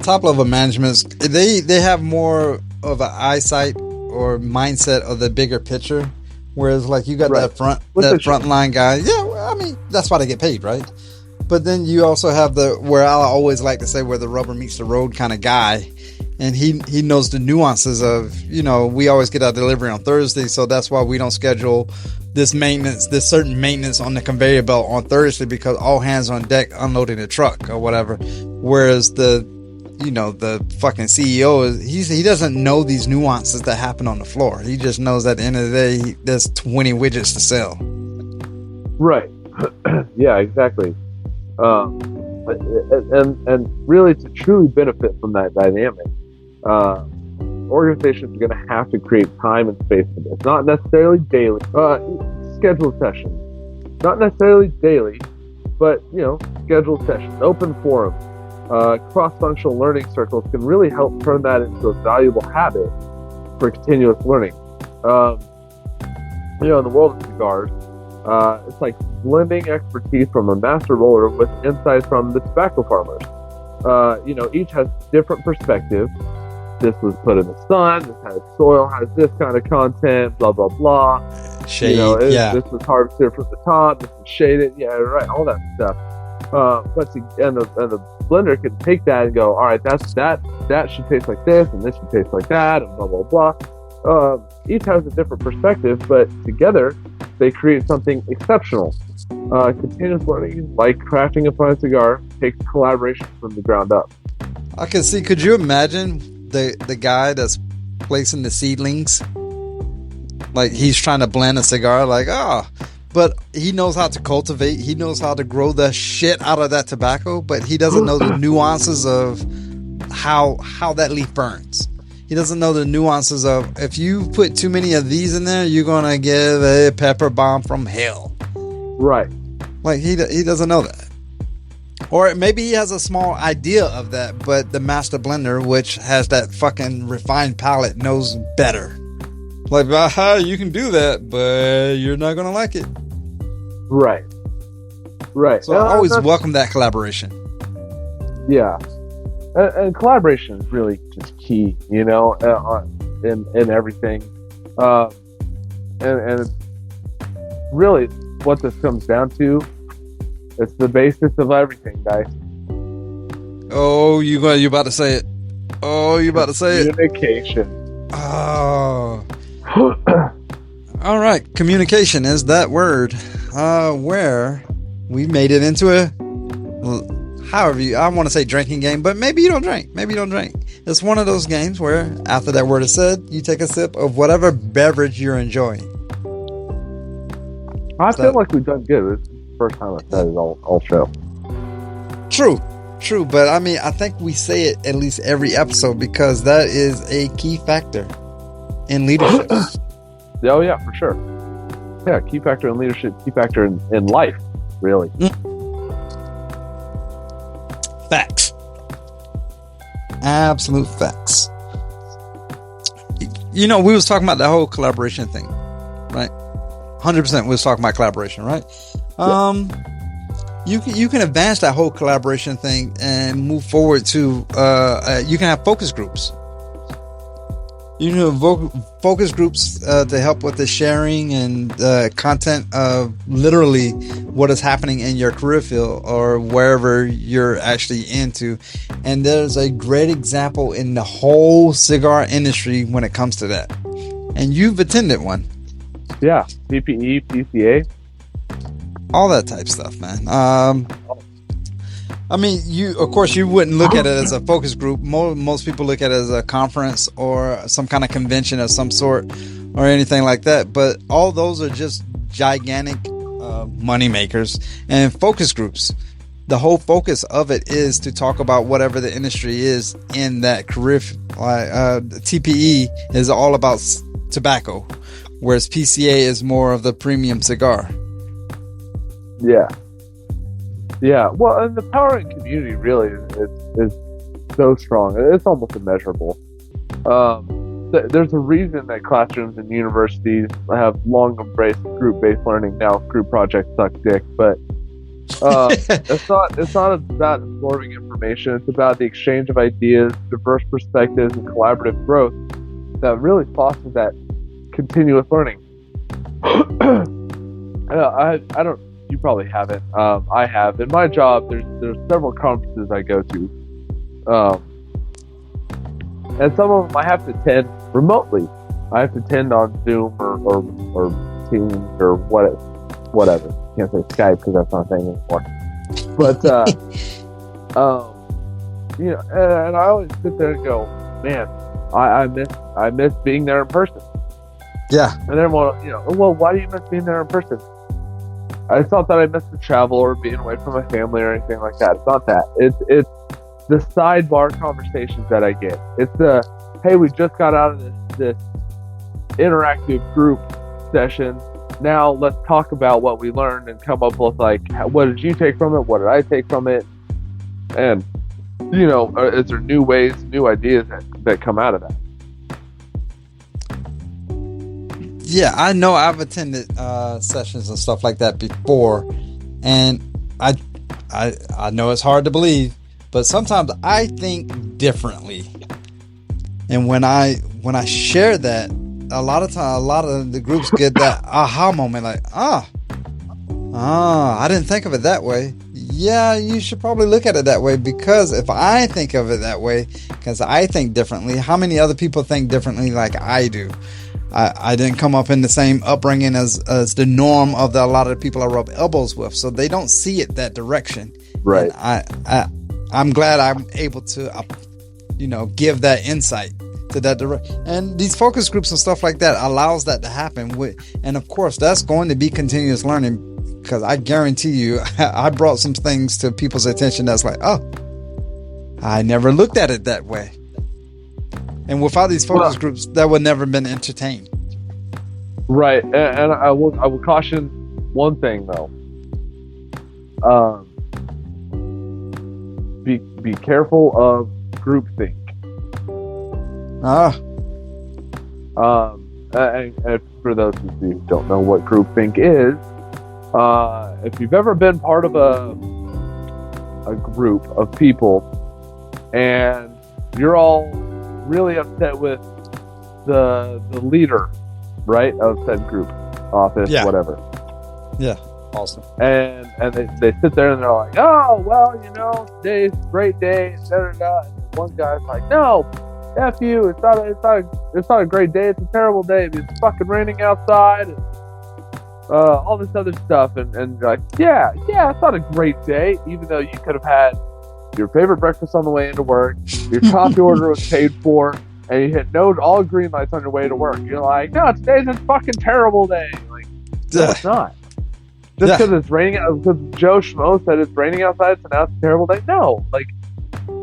top level managements, they have more of an eyesight or mindset of the bigger picture, whereas like you got that frontline guy. Yeah, well, I mean, that's why they get paid, right? But then you also have where I always like to say where the rubber meets the road kind of guy, and he knows the nuances of, we always get our delivery on Thursday, so that's why we don't schedule this certain maintenance on the conveyor belt on Thursday, because all hands on deck unloading the truck or whatever. Whereas the fucking CEO he doesn't know these nuances that happen on the floor. He just knows that at the end of the day, there's 20 widgets to sell. Right. Yeah, exactly. And really, to truly benefit from that dynamic, organizations are going to have to create time and space for this. Not necessarily daily, scheduled sessions. Not necessarily daily, but scheduled sessions, open forums, cross-functional learning circles can really help turn that into a valuable habit for continuous learning. In the world of cigars, it's like blending expertise from a master roller with insights from the tobacco farmers. Each has different perspectives. This was put in the sun, this has soil, has this kind of content, blah, blah, blah. Shade, This was harvested from the top, this was shaded, yeah, right, all that stuff. And the blender can take that and go, all right, that should taste like this, and this should taste like that, and blah, blah, blah. Each has a different perspective, but together they create something exceptional. Continuous learning, like crafting a fine cigar, takes collaboration from the ground up. I can see. Could you imagine the guy that's placing the seedlings? Like, he's trying to blend a cigar, but he knows how to cultivate. He knows how to grow the shit out of that tobacco, but he doesn't know the nuances of how that leaf burns. He doesn't know the nuances of, if you put too many of these in there, you're going to give a pepper bomb from hell. Right. Like, he doesn't know that. Or maybe he has a small idea of that, but the master blender, which has that fucking refined palate, knows better. Like, you can do that, but you're not going to like it. Right. Right. So I always welcome that collaboration. Yeah. And collaboration is really just key, in everything. And really what this comes down to, it's the basis of everything, guys. Oh, you about to say it. Communication. Oh. All right. Communication is that word. Where we made it into a, I want to say drinking game, but maybe you don't drink. It's one of those games where after that word is said, you take a sip of whatever beverage you're enjoying. I feel like we've done good. It's the first time I said it all show. True, but I mean, I think we say it at least every episode, because that is a key factor in leadership. Oh yeah, for sure. Yeah, key factor in leadership, key factor in life, really. Facts. Absolute facts. We was talking about that whole collaboration thing, right? 100% we was talking about collaboration, right? Yeah. You can advance that whole collaboration thing and move forward to you can have focus groups. You know, focus groups to help with the sharing and content of literally what is happening in your career field or wherever you're actually into. And there's a great example in the whole cigar industry when it comes to that. And you've attended one. Yeah, PPE, PCA. All that type stuff, man. I mean, you wouldn't look at it as a focus group. Most people look at it as a conference or some kind of convention of some sort or anything like that. But all those are just gigantic money makers. And focus groups, the whole focus of it is to talk about whatever the industry is in that career. TPE is all about tobacco, whereas PCA is more of the premium cigar. Yeah. Well, and the power in community really is so strong. It's almost immeasurable. There's a reason that classrooms and universities have long embraced group-based learning. Now, group projects suck dick, but it's not about absorbing information. It's about the exchange of ideas, diverse perspectives, and collaborative growth that really fosters that continuous learning. I don't. You probably haven't. I have. In my job, there's several conferences I go to, and some of them I have to attend remotely. I have to attend on Zoom or Teams or whatever. Can't say Skype because that's not a thing anymore. But and I always sit there and go, man, I miss being there in person. Yeah. And then, well, why do you miss being there in person? It's not that I miss the travel or being away from my family or anything like that. It's not that. It's the sidebar conversations that I get. It's the, hey, we just got out of this interactive group session. Now let's talk about what we learned and come up with, like, what did you take from it? What did I take from it? And, is there new ways, new ideas that come out of that? Yeah, I know I've attended sessions and stuff like that before, and I know it's hard to believe, but sometimes I think differently. And when I share that, a lot of the groups get that aha moment, like, I didn't think of it that way. Yeah, you should probably look at it that way, because if I think of it that way, because I think differently, how many other people think differently like I do? I didn't come up in the same upbringing as the norm of a lot of the people I rub elbows with, so they don't see it that direction. Right. And I'm glad I'm able to, give that insight to that direction. And these focus groups and stuff like that allows that to happen. And of course, that's going to be continuous learning, because I guarantee you, I brought some things to people's attention that's like, oh, I never looked at it that way. And without these focus groups, that would never been entertained. Right, and I will caution one thing though. Be careful of groupthink. And for those of you who don't know what groupthink is, if you've ever been part of a group of people and you're all really upset with the leader, right, of said group, office, whatever. Yeah, awesome. And they sit there and they're like, oh, well, today's a great day, da-da-da. And one guy's like, no, F you, it's not a great day, it's a terrible day, it's fucking raining outside, and all this other stuff, and you're like, yeah, it's not a great day, even though you could have had your favorite breakfast on the way into work, your coffee order was paid for, and you hit all green lights on your way to work. You're like, no, today's a fucking terrible day. Like, no, it's not. Just because it's raining, because Joe Schmo said it's raining outside, so now it's a terrible day. No, like,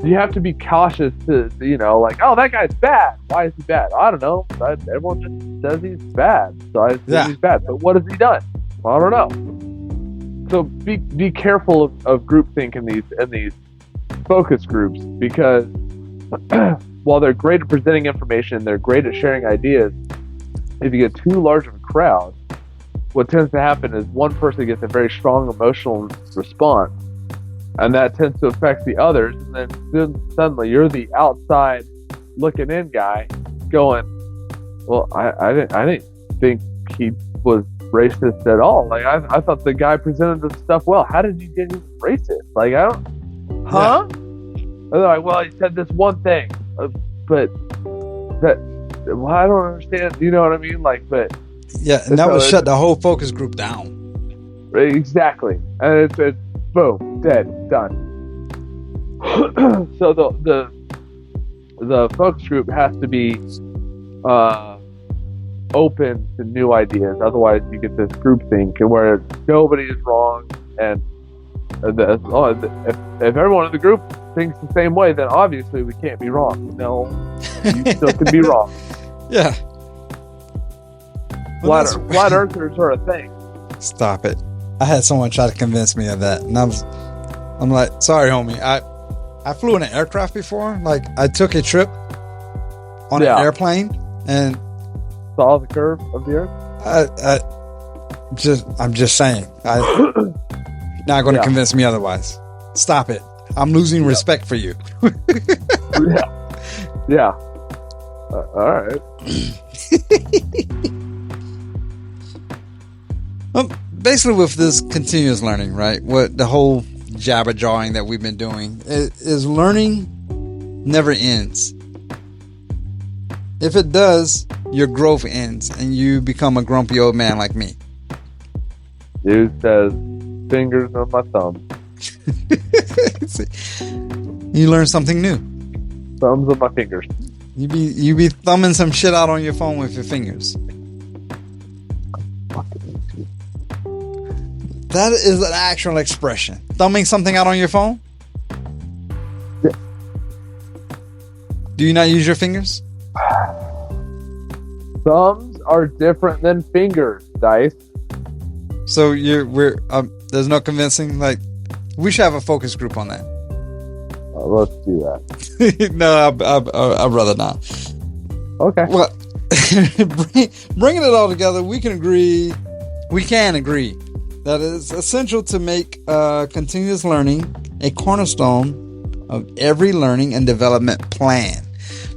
you have to be cautious to, like, oh, that guy's bad. Why is he bad? I don't know. Everyone just says he's bad, so I assume he's bad. But what has he done? Well, I don't know. So be careful of groupthink in these focus groups, because while they're great at presenting information, they're great at sharing ideas, if you get too large of a crowd, what tends to happen is one person gets a very strong emotional response, and that tends to affect the others, and then suddenly you're the outside looking in guy going, well, I didn't think he was racist at all. Like, I thought the guy presented the stuff well. How did you get him racist? Like, I don't, huh? And they're like, well, he said this one thing, but I don't understand. You know what I mean? Like, but yeah, and that would shut the whole focus group down. Exactly, and it's boom, dead, done. So the focus group has to be open to new ideas. Otherwise, you get this groupthink where nobody is wrong, and If everyone in the group thinks the same way, then obviously we can't be wrong. No, you still can be wrong. Yeah. Flat earthers are a thing. Stop it. I had someone try to convince me of that, and I'm like, sorry, homie. I flew in an aircraft before. Like, I took a trip on an airplane and saw the curve of the earth. I'm just saying. Not going to convince me otherwise. Stop it. I'm losing respect for you. Yeah. All right. Well, basically, with this continuous learning, right? What the whole jabber jawing that we've been doing is learning never ends. If it does, your growth ends and you become a grumpy old man like me. Dude says, fingers on my thumb. You learn something new. Thumbs on my fingers. You be thumbing some shit out on your phone with your fingers. That is an actual expression. Thumbing something out on your phone? Yeah. Do you not use your fingers? Thumbs are different than fingers, Dice. So there's no convincing. Like, we should have a focus group on that. Let's do that. No, I'd rather not. Okay. Well, bringing it all together, we can agree that it's essential to make continuous learning a cornerstone of every learning and development plan.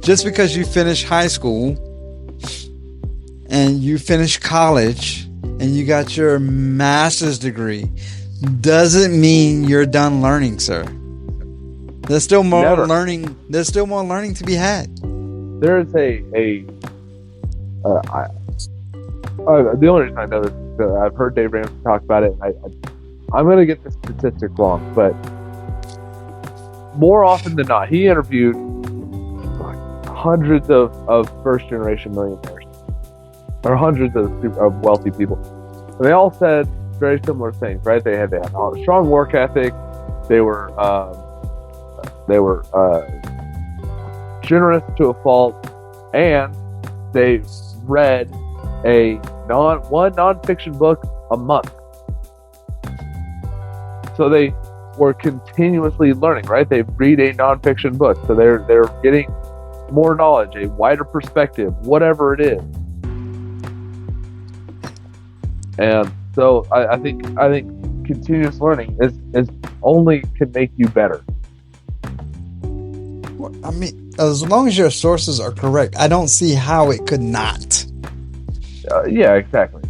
Just because you finish high school and you finish college and you got your master's degree doesn't mean you're done learning, sir. There's still more learning. There's still more learning to be had. There is the only reason I know this is that I've heard Dave Ramsey talk about it. I'm going to get the statistic wrong, but more often than not, he interviewed hundreds of first-generation millionaires, or hundreds of wealthy people. And they all said very similar things, right? They had a strong work ethic. They were generous to a fault, and they read one nonfiction book a month. So they were continuously learning, right? They read a nonfiction book, so they're getting more knowledge, a wider perspective, whatever it is. And so I think continuous learning is only can make you better. I mean, as long as your sources are correct, I don't see how it could not. Yeah, exactly.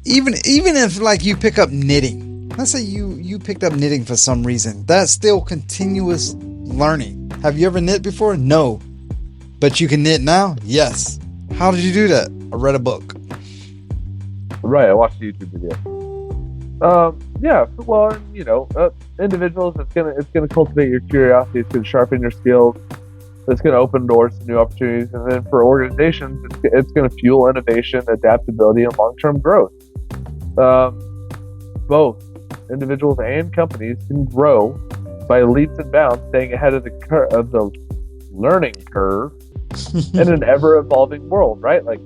Even if, like, you pick up knitting. Let's say you picked up knitting for some reason. That's still continuous learning. Have you ever knit before? No. But you can knit now? Yes. How did you do that? I read a book. Right, I watched a YouTube video. Yeah, well, individuals, it's gonna cultivate your curiosity. It's gonna sharpen your skills. It's gonna open doors to new opportunities, and then for organizations, it's gonna fuel innovation, adaptability, and long-term growth. Both individuals and companies can grow by leaps and bounds, staying ahead of the learning curve in an ever-evolving world. Right, like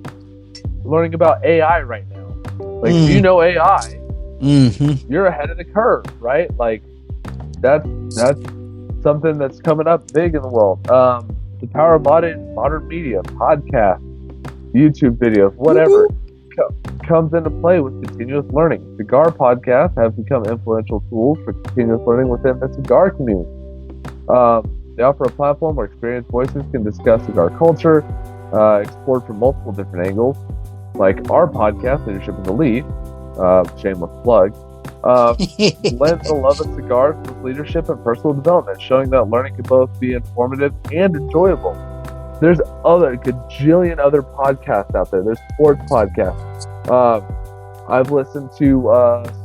learning about AI right now. Like, if you know AI, you're ahead of the curve, right? Like, that's something that's coming up big in the world. The power of modern media, podcasts, YouTube videos, whatever, comes into play with continuous learning. Cigar podcasts have become influential tools for continuous learning within the cigar community. They offer a platform where experienced voices can discuss cigar culture, explored from multiple different angles, like our podcast, Leadership in the Lead, shameless plug, blends the love of cigars with leadership and personal development, showing that learning can both be informative and enjoyable. There's a gajillion other podcasts out there. There's sports podcasts. I've listened to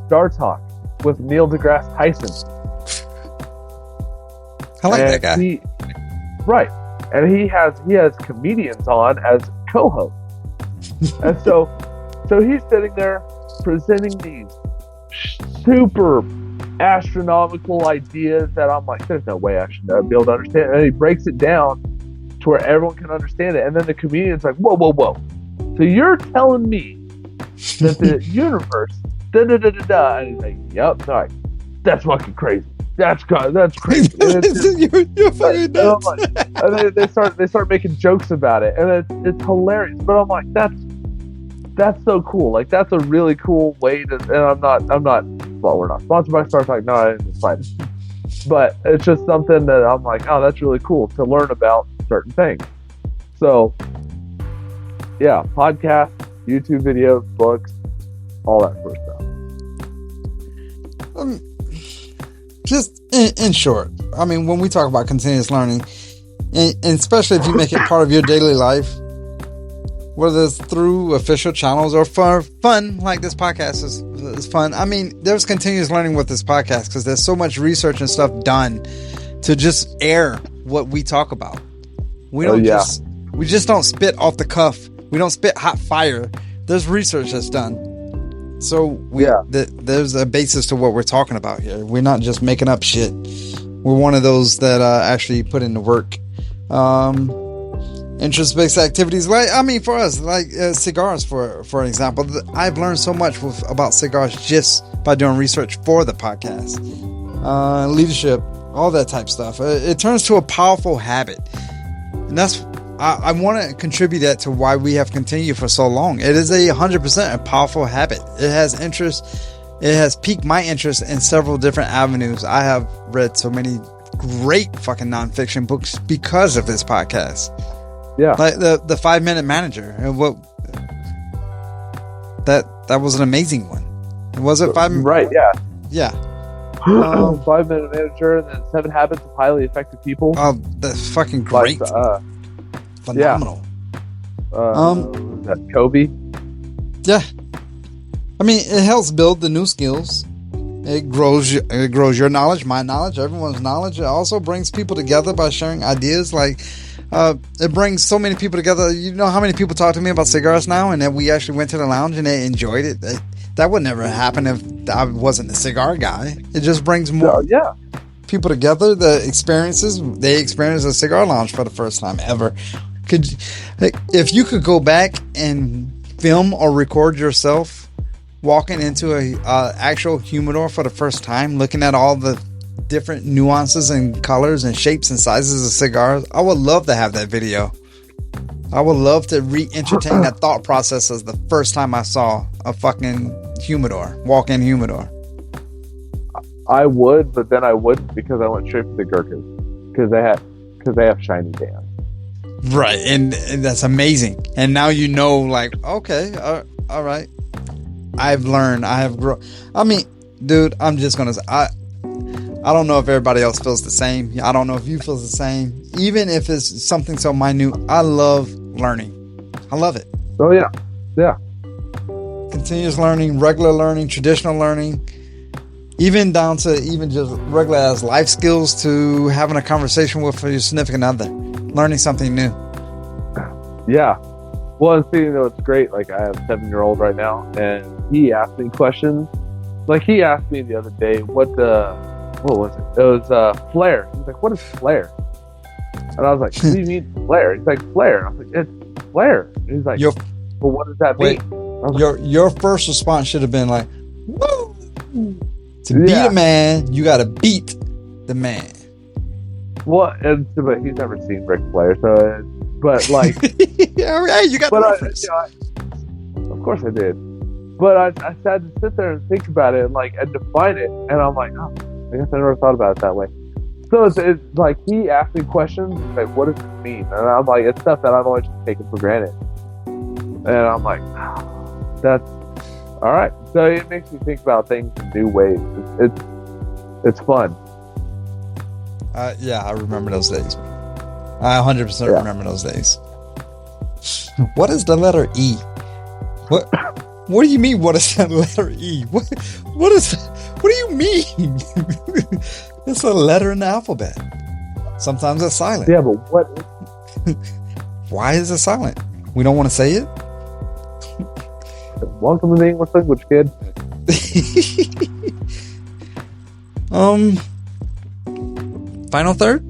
Star Talk with Neil deGrasse Tyson. I like that guy. Right. And he has comedians on as co-hosts. And so he's sitting there presenting these super astronomical ideas that I'm like, there's no way I should be able to understand it. And he breaks it down to where everyone can understand it. And then the comedian's like, whoa. So you're telling me that the universe, da-da-da-da-da. And he's like, yep. Sorry. That's fucking crazy. That's crazy. You're fucking nuts. And they start making jokes about it. And it's hilarious. But I'm like, that's so cool. Like, that's a really cool way to, and well, we're not sponsored by Star Trek. No, it's fine. But it's just something that I'm like, oh, that's really cool to learn about certain things. So, yeah, podcasts, YouTube videos, books, all that sort of stuff. Just in short, I mean, when we talk about continuous learning, and especially if you make it part of your daily life, whether it's through official channels or for fun, like this podcast is fun. I mean, there's continuous learning with this podcast because there's so much research and stuff done to just air what we talk about. We just don't spit off the cuff. We don't spit hot fire. There's research that's done. So there's a basis to what we're talking about here. We're not just making up shit. We're one of those that actually put in the work. Interest-based activities, like, I mean, for us, like cigars, for example. I've learned so much about cigars just by doing research for the podcast. Leadership, all that type stuff. It turns to a powerful habit, and that's I want to contribute that to why we have continued for so long. It is 100% a powerful habit. It has interest. It has piqued my interest in several different avenues. I have read so many great fucking nonfiction books because of this podcast. Yeah, like the 5-Minute Manager. What that was an amazing one. Was it 5 minutes? Right? Yeah. Yeah. 5-Minute Manager, and then 7 Habits of Highly Effective People. Oh, that's fucking great. Phenomenal. That Kobe. Yeah. I mean, it helps build the new skills. It grows your knowledge, my knowledge, everyone's knowledge. It also brings people together by sharing ideas. Like, it brings so many people together. You know how many people talk to me about cigars now, and then we actually went to the lounge and they enjoyed it. That would never happen if I wasn't a cigar guy. It just brings more people together. They experience a cigar lounge for the first time ever. If you could go back and film or record yourself walking into a actual humidor for the first time, looking at all the different nuances and colors and shapes and sizes of cigars, I would love to have that video. I would love to re-entertain that thought process as the first time I saw a fucking walk-in humidor. I would, but then I wouldn't, because I went straight for the Gurkhas because they have shiny bands. Right, and that's amazing. And now you know, like, okay, all right. I've learned. I have grown. I mean, dude, I'm just gonna say, I don't know if everybody else feels the same. I don't know if you feel the same. Even if it's something so minute, I love learning. I love it. Oh yeah, yeah. Continuous learning, regular learning, traditional learning, even down to even just regular as life skills, to having a conversation with your significant other, learning something new. Yeah. Well, and see, it's great. Like, I have a 7-year-old right now, and he asked me questions. Like, he asked me the other day, what was it? It was flare. He's like, what is flare? And I was like, what do you mean flare? He's like, flare. I was like, it's flare. And he's like, well, what does that mean? Your first response should have been like, woo! To beat a man, you got to beat the man. Well, but he's never seen Ric Flair, so. But like, yeah, you got the reference. Of course I did. But I had to sit there and think about it and define it, and I'm like, oh, I guess I never thought about it that way. So it's like he asked me questions like, what does this mean? And I'm like, it's stuff that I've always just taken for granted. And I'm like, oh, that's all right. So it makes me think about things in new ways. It's fun. Yeah, I remember those days. I 100% remember those days. What is the letter E? What do you mean? What is that letter E? What do you mean? It's a letter in the alphabet. Sometimes it's silent. Yeah, but what? Why is it silent? We don't want to say it. Welcome to the English language, kid. Final third?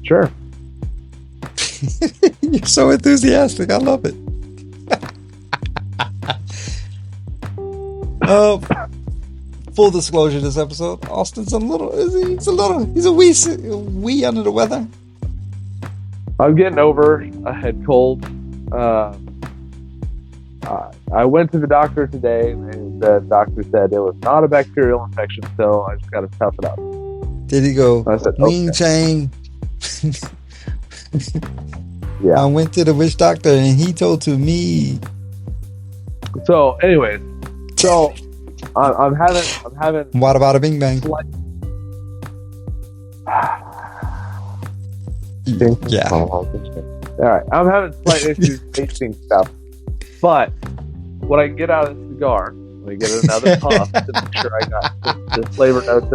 Sure. You're so enthusiastic. I love it. Full disclosure, this episode, Austin's he's a wee under the weather. I'm getting over a head cold. I went to the doctor today, and the doctor said it was not a bacterial infection, so I just got to tough it up. Did he go, I said, Wing okay. Chang? Yeah. I went to the witch doctor, and he told to me. So, anyways, I'm having. What about a bing bang? Yeah. All right, I'm having slight issues tasting stuff, but what I can get out of the cigar, let me get another puff to make sure I got the flavor notes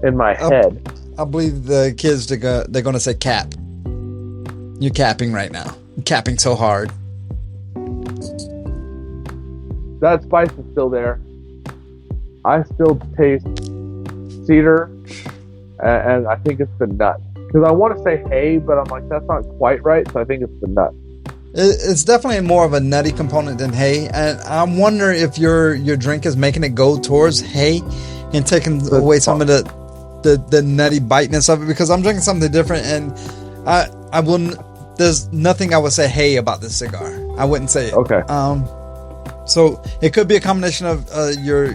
in my head. I believe the kids they're going to say cap. You're capping right now. You're capping so hard. That spice is still there. I still taste cedar, and I think it's the nut. Because I want to say hay, but I'm like, that's not quite right, so I think it's the nut. It's definitely more of a nutty component than hay, and I'm wondering if your drink is making it go towards hay and taking away some of the nutty biteness of it, because I'm drinking something different, and I wouldn't. There's nothing I would say hay about this cigar. I wouldn't say it. Okay. So it could be a combination of your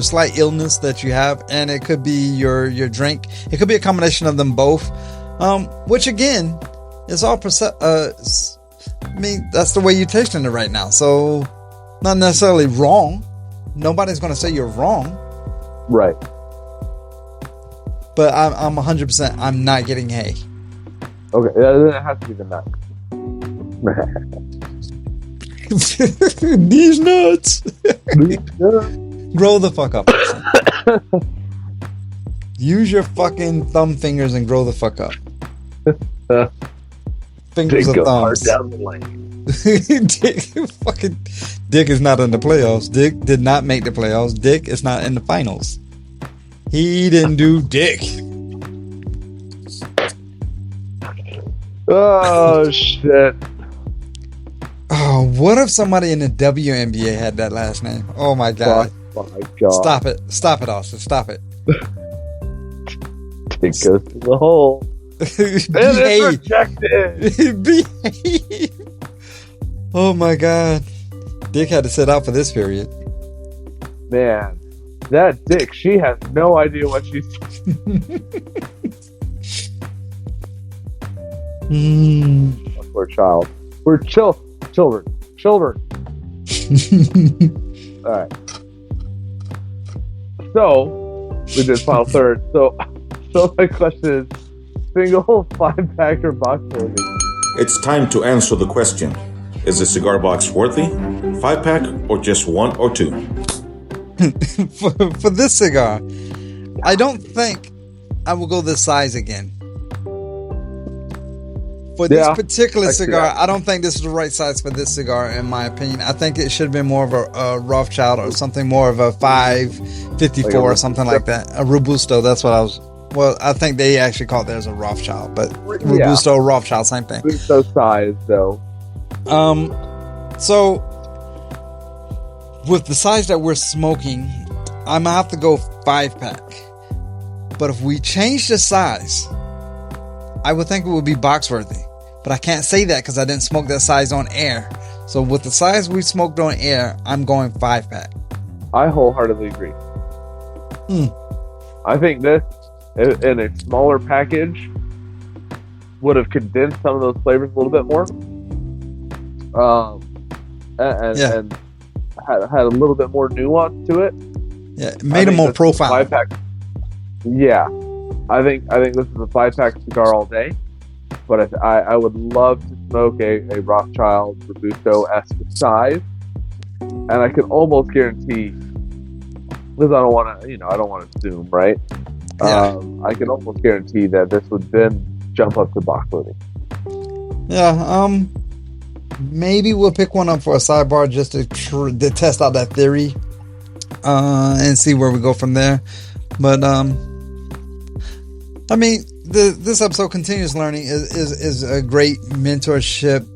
slight illness that you have, and it could be your drink. It could be a combination of them both. Which again is all I mean, that's the way you're tasting it right now. So not necessarily wrong. Nobody's going to say you're wrong. Right. But I'm 100%. I'm not getting hay. Okay, then it has to be the nut. These nuts. Grow the fuck up. Use your fucking thumb fingers and grow the fuck up. Fingers of thumbs. Down the lane. Dick is not in the playoffs. Dick did not make the playoffs. Dick is not in the finals. He didn't do dick. Oh shit. Oh, what if somebody in the WNBA had that last name? Oh my god. Oh my god. Stop it, Austin. Stop it. It goes to the hole. Behave. Rejected. Behave. Oh my god. Dick had to sit out for this period. Man, that Dick, she has no idea what she's Poor child. We're children. Alright. So, we did final third. So my question is, single, 5-pack, or box worthy? It's time to answer the question. Is a cigar box worthy, 5-pack, or just 1 or 2? for this cigar, I don't think I will go this size again. For this particular cigar, I don't think this is the right size for this cigar, in my opinion. I think it should have been more of a Rothschild or something more of a 554 or something like that. A Robusto, that's what I was... Well, I think they actually called theirs a Rothschild, but Robusto, Rothschild, same thing. Robusto size, though. So with the size that we're smoking, I'm gonna have to go 5-pack. But if we change the size, I would think it would be box worthy. But I can't say that because I didn't smoke that size on air. So with the size we smoked on air, I'm going 5-pack. I wholeheartedly agree. I think this, in a smaller package, would have condensed some of those flavors a little bit more. And had a little bit more nuance to it. Yeah, it made it more profile. 5-pack. Yeah, I think this is a 5-pack cigar all day. But I would love to smoke a Rothschild Robusto-esque size, and I can almost guarantee, because I don't want to assume, right? Yeah. I can almost guarantee that this would then jump up to box worthy. Yeah. Maybe we'll pick one up for a sidebar just to test out that theory, and see where we go from there. But I mean, this episode, continuous learning is a great mentorship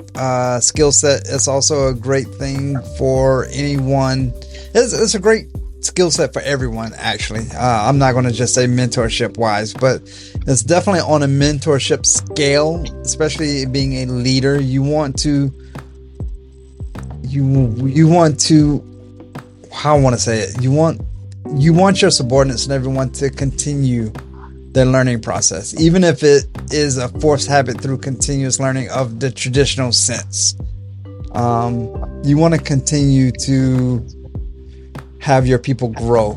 skill set. It's also a great thing for anyone. It's a great skill set for everyone, actually. I'm not going to just say mentorship wise, but it's definitely on a mentorship scale, especially being a leader. You want to, how I want to say it, you want your subordinates and everyone to continue their learning process, even if it is a forced habit through continuous learning of the traditional sense. You want to continue to have your people grow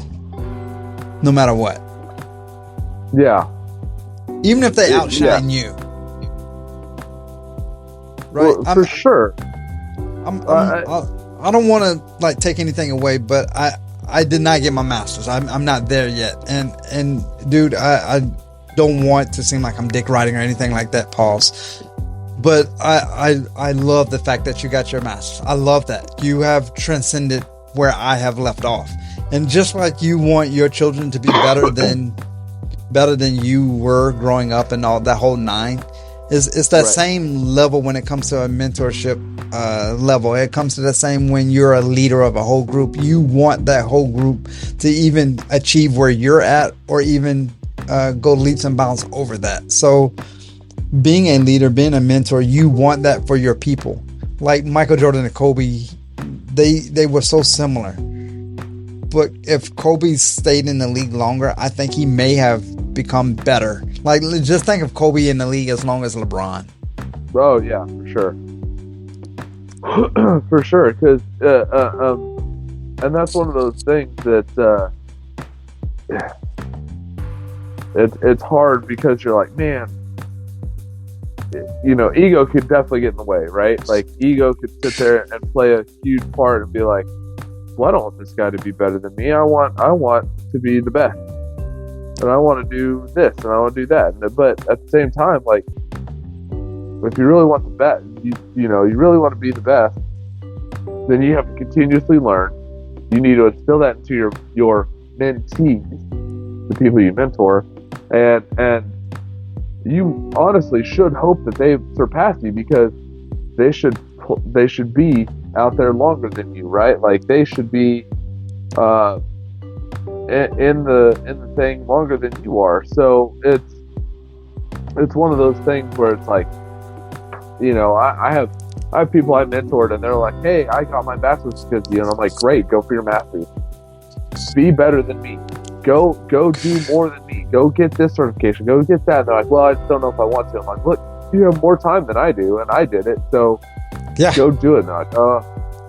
no matter what. Yeah. Even if they outshine you. Right? Well, for sure. I don't want to like take anything away, but I did not get my master's. I'm not there yet. And dude, I don't want to seem like I'm dick riding or anything like that, pause. But I love the fact that you got your master's. I love that. You have transcended where I have left off. And just like you want your children to be better than you were growing up and all that whole nine, it's that same level when it comes to a mentorship level. It comes to the same when you're a leader of a whole group. You want that whole group to even achieve where you're at, or even go leaps and bounds over that. So being a leader, being a mentor, you want that for your people. Like Michael Jordan and Kobe, they were so similar. But if Kobe stayed in the league longer, I think he may have become better. Like, just think of Kobe in the league as long as LeBron. Oh yeah, for sure. For sure, because and that's one of those things that it's hard, because you're like, man, you know, ego could definitely get in the way, right? Like, ego could sit there and play a huge part and be like, well, I don't want this guy to be better than me. I want to be the best, and I want to do this and I want to do that. But at the same time, like, if you really want the best, you really want to be the best, then you have to continuously learn. You need to instill that into your mentees, the people you mentor, and you honestly should hope that they surpass you, because they should be out there longer than you, right? Like, they should be in the thing longer than you are. So it's one of those things where it's like, you know, I have people I mentored, and they're like, hey, I got my master's because of you. And I'm like, great, go for your master's. Be better than me. Go do more than me. Go get this certification. Go get that. And they're like, well, I just don't know if I want to. I'm like, look, you have more time than I do, and I did it. So yeah, go do it. And they're like,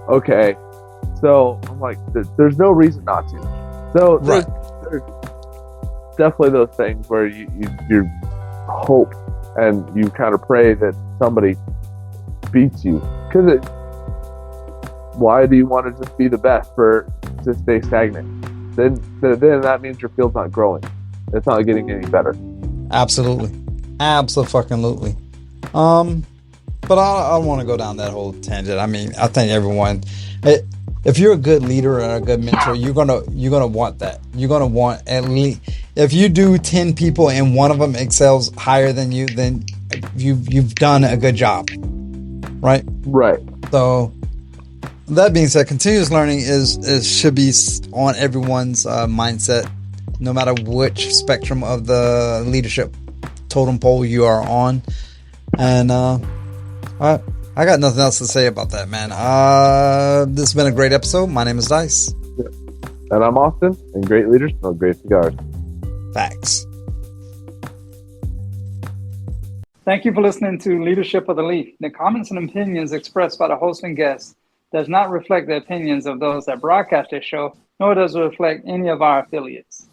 okay. So I'm like, there's no reason not to. So there's definitely those things where you hope and you kind of pray that somebody beats you, because why do you want to just be the best to stay stagnant? Then that means your field's not growing. It's not getting any better. Absolutely. Absolutely. But I don't want to go down that whole tangent. I mean, I think everyone, if you're a good leader or a good mentor, you're gonna want that. You're gonna want, at least, if you do 10 people and one of them excels higher than you, then you've done a good job, right? Right. So that being said, continuous learning should be on everyone's mindset, no matter which spectrum of the leadership totem pole you are on. And I got nothing else to say about that, man. This has been a great episode. My name is Dice. And I'm Austin, and great leaders smoke great cigars. Facts. Thank you for listening to Leadership of the Leaf. The comments and opinions expressed by the host and guests does not reflect the opinions of those that broadcast this show, nor does it reflect any of our affiliates.